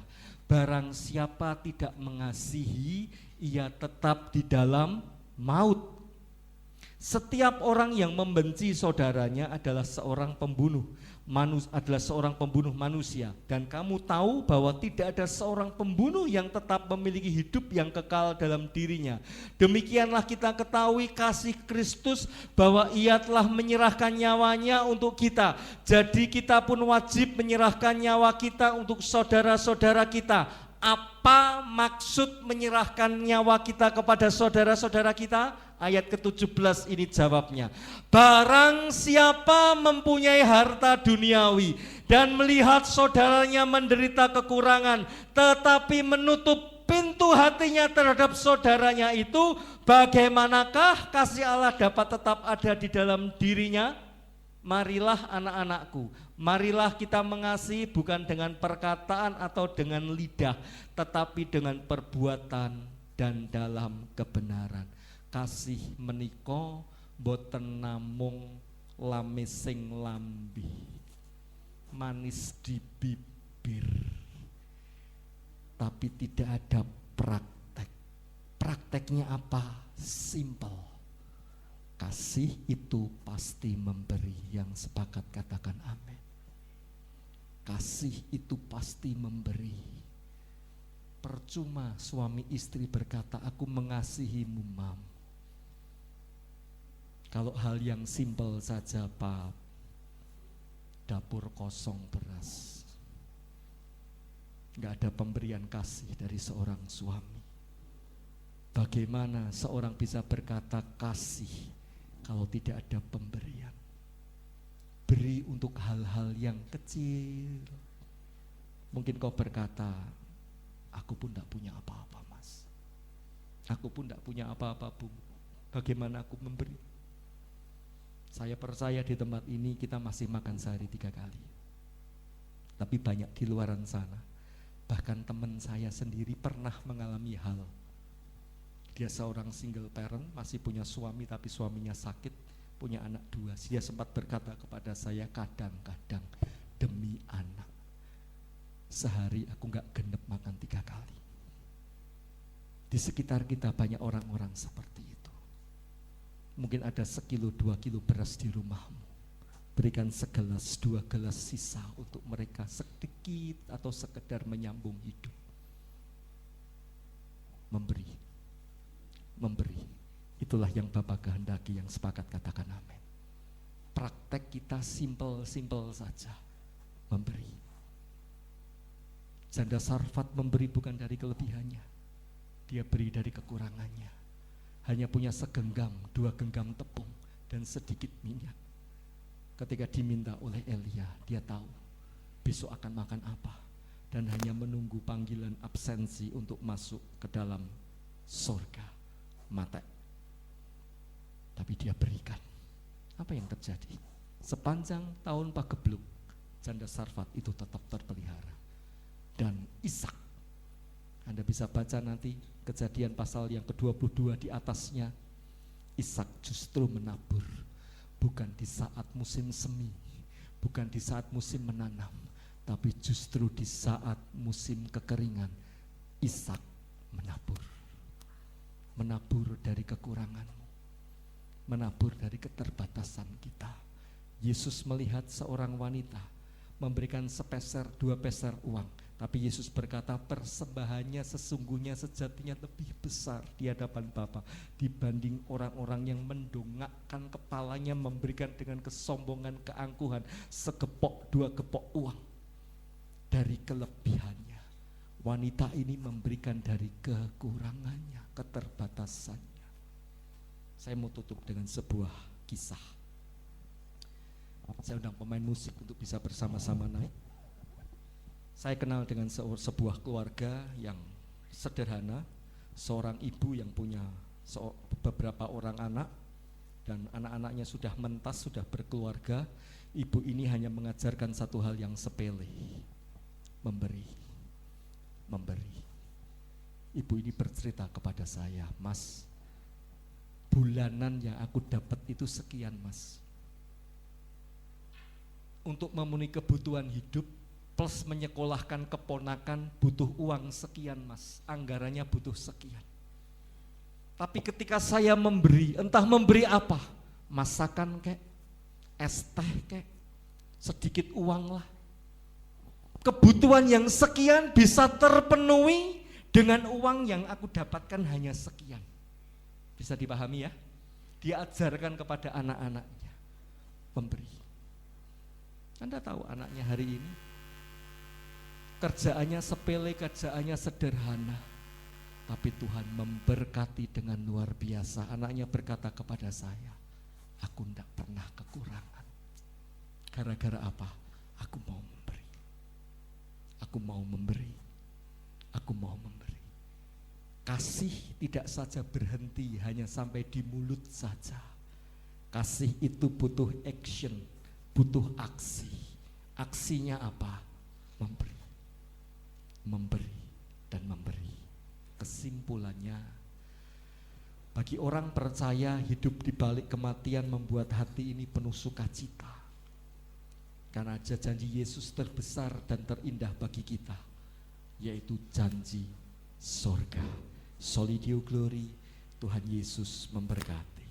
Barang siapa tidak mengasihi, ia tetap di dalam maut. Setiap orang yang membenci saudaranya adalah seorang pembunuh, manusia. Dan kamu tahu bahwa tidak ada seorang pembunuh yang tetap memiliki hidup yang kekal dalam dirinya. Demikianlah kita ketahui kasih Kristus, bahwa ia telah menyerahkan nyawanya untuk kita. Jadi kita pun wajib menyerahkan nyawa kita untuk saudara-saudara kita. Apa maksud menyerahkan nyawa kita kepada saudara-saudara kita? Ayat ke-17 ini jawabnya. Barang siapa mempunyai harta duniawi dan melihat saudaranya menderita kekurangan, tetapi menutup pintu hatinya terhadap saudaranya itu, bagaimanakah kasih Allah dapat tetap ada di dalam dirinya? Marilah anak-anakku, marilah kita mengasihi bukan dengan perkataan atau dengan lidah, tetapi dengan perbuatan dan dalam kebenaran. Kasih menika boten namung lame sing lambi, manis di bibir, tapi tidak ada praktek. Prakteknya apa? Simple. Kasih itu pasti memberi. Yang sepakat katakan amin. Kasih itu pasti memberi. Percuma suami istri berkata, aku mengasihimu, Mam. Kalau hal yang simpel saja, Pak, dapur kosong beras, gak ada pemberian kasih dari seorang suami. Bagaimana seorang bisa berkata kasih kalau tidak ada pemberian? Beri untuk hal-hal yang kecil. Mungkin kau berkata, aku pun tidak punya apa-apa, Mas. Aku pun tidak punya apa-apa, Bu. Bagaimana aku memberi? Saya percaya di tempat ini kita masih makan sehari 3 kali. Tapi banyak di luaran sana. Bahkan teman saya sendiri pernah mengalami hal. Dia seorang single parent, masih punya suami tapi suaminya sakit, punya anak 2. Dia sempat berkata kepada saya, kadang-kadang demi anak, sehari aku gak genep makan 3 kali. Di sekitar kita banyak orang-orang seperti itu. Mungkin ada 1 kilo 2 kilo beras di rumahmu. Berikan segelas 2 gelas sisa untuk mereka, sedikit atau sekedar menyambung hidup. Memberi. Itulah yang Bapak kehendaki. Yang sepakat katakan amin. Praktek kita simple saja. Memberi. Janda Sarfat memberi bukan dari kelebihannya, dia beri dari kekurangannya. Hanya punya segenggam, 2 genggam tepung dan sedikit minyak. Ketika diminta oleh Elia, dia tahu besok akan makan apa, dan hanya menunggu panggilan absensi untuk masuk ke dalam sorga mate. Tapi dia berikan. Apa yang terjadi? Sepanjang tahun pagebluk, janda Sarfat itu tetap terpelihara. Dan Ishak, Anda bisa baca nanti Kejadian pasal yang ke-22 di atasnya, Ishak justru menabur, bukan di saat musim semi, bukan di saat musim menanam, tapi justru di saat musim kekeringan, Ishak menabur. Menabur dari kekuranganmu, menabur dari keterbatasan kita. Yesus melihat seorang wanita memberikan sepeser, 2 peser uang, tapi Yesus berkata persembahannya sesungguhnya sejatinya lebih besar di hadapan Bapa dibanding orang-orang yang mendongakkan kepalanya memberikan dengan kesombongan, keangkuhan, sekepok 2 kepok uang dari kelebihannya. Wanita ini memberikan dari kekurangannya, keterbatasannya. Saya mau tutup dengan sebuah kisah. Saya undang pemain musik untuk bisa bersama-sama naik. Saya kenal dengan sebuah keluarga yang sederhana, seorang ibu yang punya beberapa orang anak, dan anak-anaknya sudah mentas, sudah berkeluarga. Ibu ini hanya mengajarkan satu hal yang sepele, memberi. Ibu ini bercerita kepada saya, Mas, bulanan yang aku dapat itu sekian, Mas. Untuk memenuhi kebutuhan hidup plus menyekolahkan keponakan butuh uang sekian, Mas. Anggarannya butuh sekian. Tapi ketika saya memberi, entah memberi apa, masakan kek, es teh kek, sedikit uang lah. Kebutuhan yang sekian bisa terpenuhi dengan uang yang aku dapatkan hanya sekian. Bisa dipahami ya? Dia ajarkan kepada anak-anaknya memberi. Anda tahu anaknya hari ini kerjaannya sepele, kerjaannya sederhana, tapi Tuhan memberkati dengan luar biasa. Anaknya berkata kepada saya, aku tidak pernah kekurangan. Gara-gara apa? Aku mau memberi. Aku mau memberi. Aku mau memberi. Kasih tidak saja berhenti hanya sampai di mulut saja. Kasih itu butuh action, butuh aksi. Aksinya apa? Memberi. Memberi dan memberi. Kesimpulannya, bagi orang percaya hidup di balik kematian membuat hati ini penuh sukacita. Karena janji Yesus terbesar dan terindah bagi kita, yaitu janji sorga. Soli Deo Glory, Tuhan Yesus memberkati.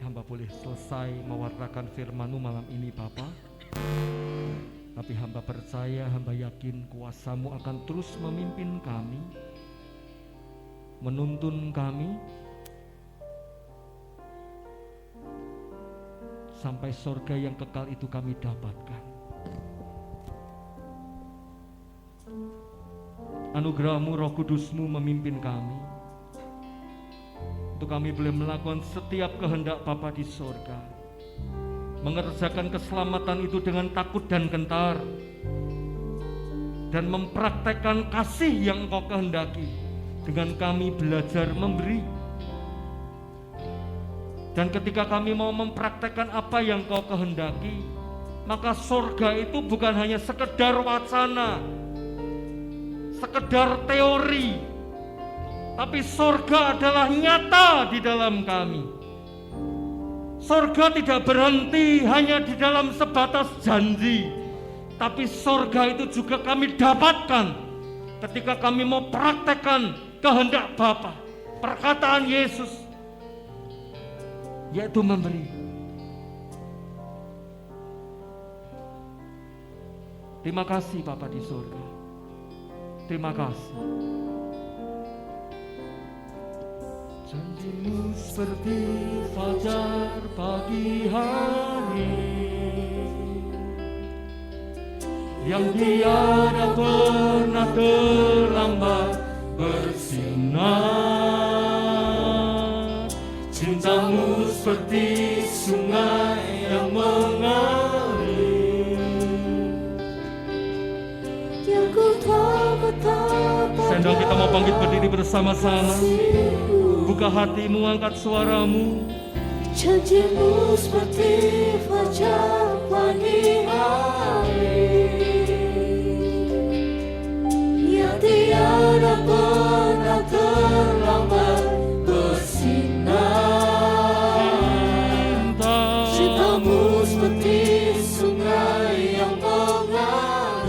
Hamba boleh selesai mewartakan firman-Mu malam ini, Bapa. Tapi hamba percaya, hamba yakin kuasa-Mu akan terus memimpin kami, menuntun kami, sampai sorga yang kekal itu kami dapatkan. Anugerah-Mu, Roh Kudus-Mu memimpin kami, untuk kami boleh melakukan setiap kehendak Bapa di sorga, mengerjakan keselamatan itu dengan takut dan gentar, dan mempraktekkan kasih yang Engkau kehendaki dengan kami belajar memberi. Dan ketika kami mau mempraktekkan apa yang Engkau kehendaki, maka sorga itu bukan hanya sekedar wacana, sekedar teori, tapi sorga adalah nyata di dalam kami. Sorga tidak berhenti hanya di dalam sebatas janji, tapi sorga itu juga kami dapatkan ketika kami mau praktekkan kehendak Bapa, perkataan Yesus, yaitu memberi. Terima kasih Bapa di sorga. Terima kasih. Janji-Mu seperti fajar pagi hari yang tiada pernah terlambat bersinar. Cinta-Mu seperti sungai yang mengalir, yang ku tahu betapa. Sendok kita mau bangkit berdiri bersama-sama. Buka hatimu, angkat suaramu. Janjimu seperti fajar pagi hari yang tiada pernah terlambat bersinar. Cintamu seperti sungai yang mengalir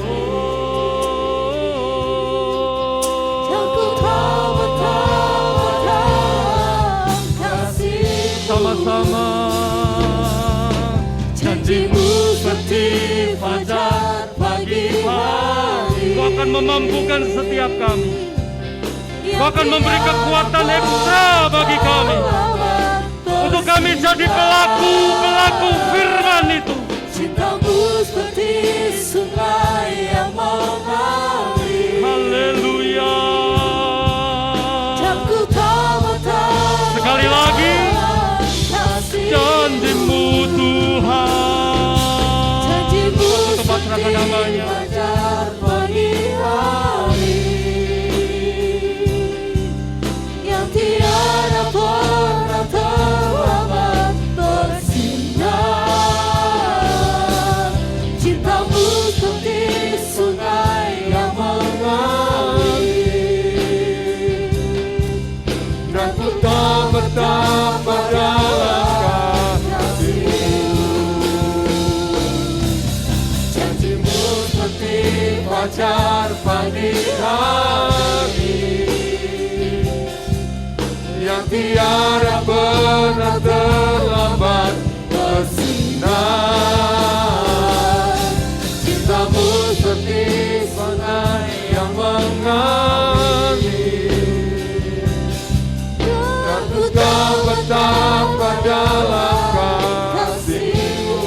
yang ku tahu betapa dalam kasih. Sama-sama. Janjimu seperti fajar pagi hari. Kau akan memampukan setiap kami. Kau akan memberi kekuatan ekstra bagi kami, untuk kami jadi pelaku firman itu. Cintamu seperti sungai yang mengalir. Haleluya. Dan ku tahu betapa Sekali lagi, kasih. janjimu Tuhan. Janjimu Untuk pasrahkan seperti namanya. fajar pagi hari yang tiada pernah terlambat bersinar. Cintamu seperti sungai yang mengalir Dan ku tak betapa dalam Janjimu seperti fajar pagi hari yang tiada pernah terlambat bersinar. Cintamu seperti sungai yang mengalir. Dan ku tahu betapa dalam kasih-Mu.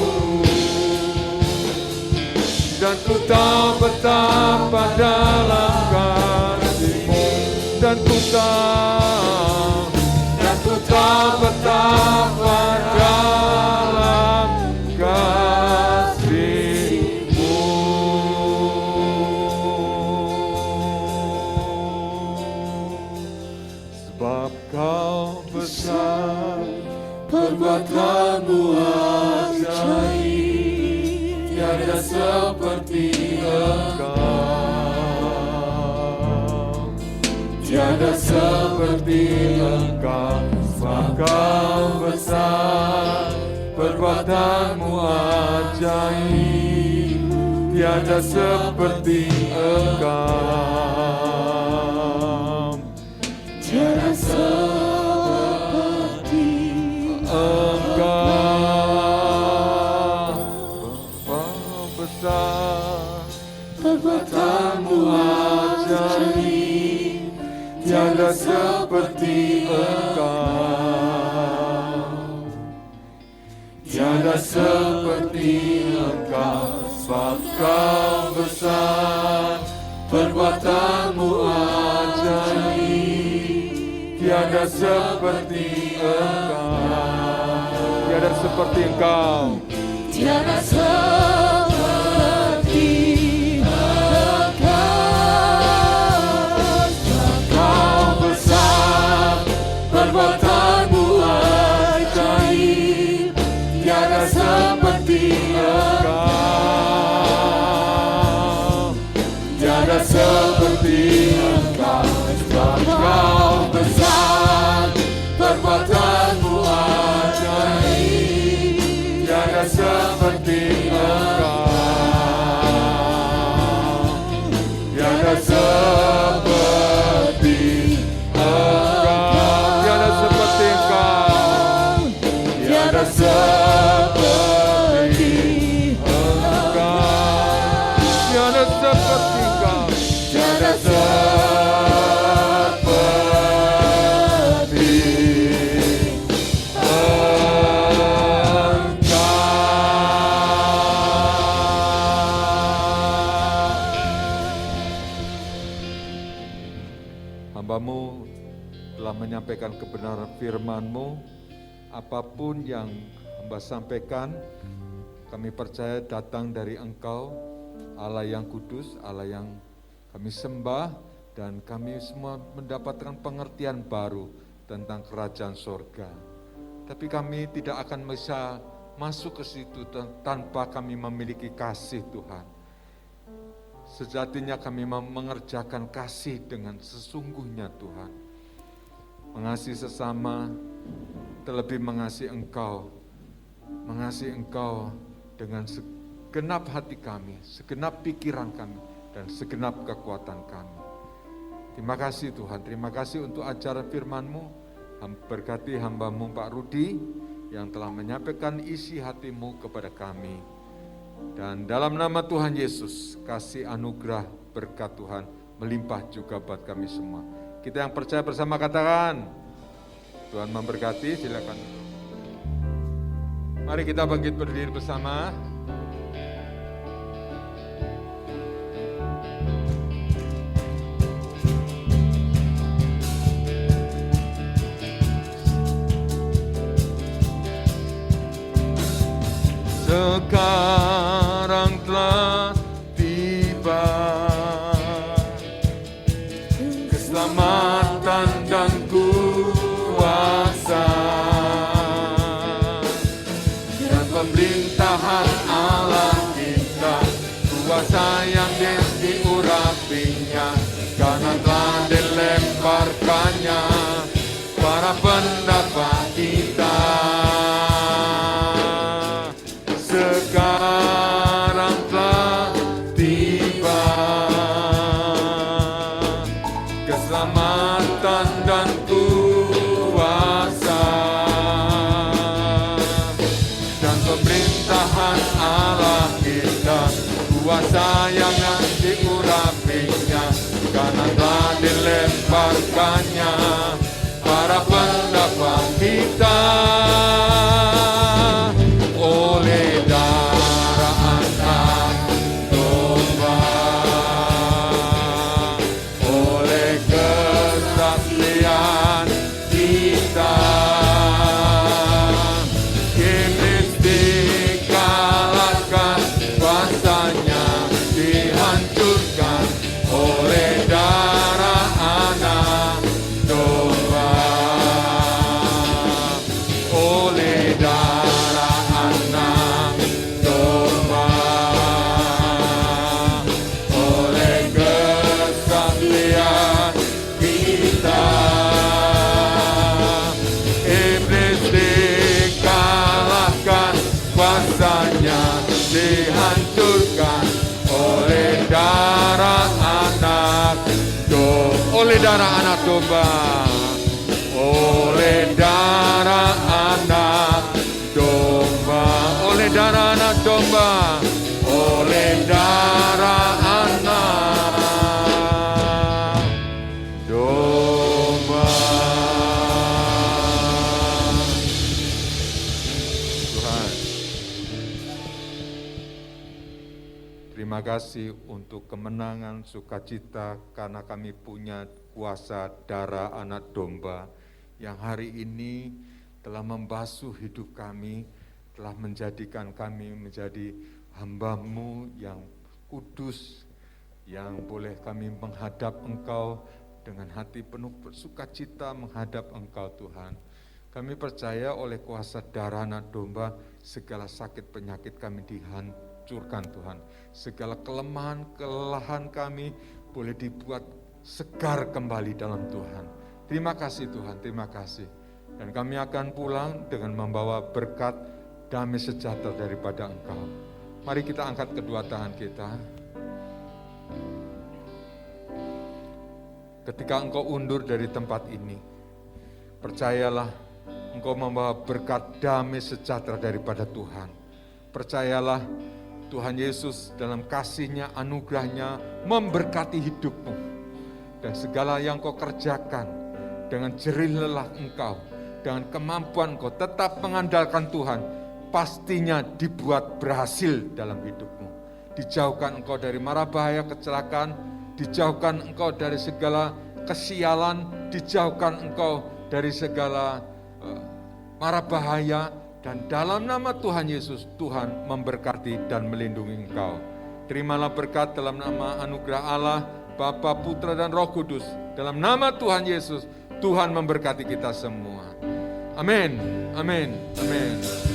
Dan ku tahu betapa dalam kasih-Mu. Dan ku tahu betapa dalam kasih-Mu. Sebab Kau besar, perbuatanmu ajaib, tiada seperti Engkau, tiada seperti Engkau. Sebab Kau besar, perbuatanmu ajaib, tiada seperti Engkau, tiada seperti Engkau. Kau besar, perbuatanmu ajaib, tiada seperti Engkau, tiada seperti Engkau. Sebab Kau besar, perbuatanmu ajaib, tiada seperti Engkau, tiada seperti Engkau. tiada seperti Engkau. Kau besar, perbuatanmu ajaib, tiada seperti Engkau, tiada seperti Engkau. Sebab Kau besar, perbuatanmu ajaib, tiada seperti Engkau, tiada seperti Engkau, tiada seperti Engkau, tiada seperti Engkau, tiada seperti Engkau, tiada seperti Hamba-Mu telah menyampaikan kebenaran firman-Mu. Apapun yang Hamba sampaikan, kami percaya datang dari Engkau, Allah yang kudus, Allah yang kami sembah, dan kami semua mendapatkan pengertian baru tentang kerajaan sorga. Tapi kami tidak akan bisa masuk ke situ tanpa kami memiliki kasih Tuhan. Sejatinya kami mengerjakan kasih dengan sesungguhnya Tuhan. Mengasihi sesama, terlebih mengasihi Engkau. Mengasihi Engkau dengan segenap hati kami, segenap pikiran kami, dan segenap kekuatan kami. Terima kasih Tuhan, terima kasih untuk ajaran firman-Mu. Berkati hamba-Mu Pak Rudi yang telah menyampaikan isi hati-Mu kepada kami. Dan dalam nama Tuhan Yesus, kasih anugerah berkat Tuhan melimpah juga buat kami semua. Kita yang percaya bersama katakan, Tuhan memberkati, silakan. Mari kita bangkit berdiri bersama. Sekarang telah tiba keselamatan dan kuasa dan pemerintahan Allah kita, kuasa yang diurapinya, karena telah dilemparkannya para pendapat kita. Sekarang telah tiba keselamatan dan kuasa dan pemerintahan Allah kita, kuasa yang diurapinya, karena telah dilemparkannya para pendapat kita. Oleh darah anak domba, oleh kesaksian kita, iblis dikalahkan, kuasanya dihancurkan oleh darah anak domba, oleh darah anak domba, oleh kesaksian kita, iblis dikalahkan, kuasanya dihancurkan oleh darah anak domba, oleh darah anak domba, oleh darah anak domba, oleh darah anak domba, oleh darah anak domba. Tuhan, terima kasih untuk kemenangan sukacita karena kami punya kuasa darah anak domba yang hari ini telah membasuh hidup kami, telah menjadikan kami menjadi hamba-Mu yang kudus, yang boleh kami menghadap Engkau dengan hati penuh sukacita menghadap Engkau Tuhan. Kami percaya oleh kuasa darah anak domba, segala sakit penyakit kami dihancurkan Tuhan. Segala kelemahan, kelelahan kami boleh dibuat segar kembali dalam Tuhan. Terima kasih Tuhan, terima kasih. Dan kami akan pulang dengan membawa berkat damai sejahtera daripada Engkau. Mari kita angkat kedua tangan kita. Ketika Engkau undur dari tempat ini, percayalah Engkau membawa berkat damai sejahtera daripada Tuhan. Percayalah Tuhan Yesus dalam kasih-Nya, anugerah-Nya memberkati hidupmu. Dan segala yang kau kerjakan dengan jerih lelah engkau, dengan kemampuan engkau tetap mengandalkan Tuhan, pastinya dibuat berhasil dalam hidupmu. Dijauhkan engkau dari mara bahaya kecelakaan, dijauhkan engkau dari segala kesialan, dijauhkan engkau dari segala mara bahaya, dan dalam nama Tuhan Yesus, Tuhan memberkati dan melindungi engkau. Terimalah berkat dalam nama anugerah Allah, Bapa, Putra, dan Roh Kudus. Dalam nama Tuhan Yesus, Tuhan memberkati kita semua. Amin, amin, amin.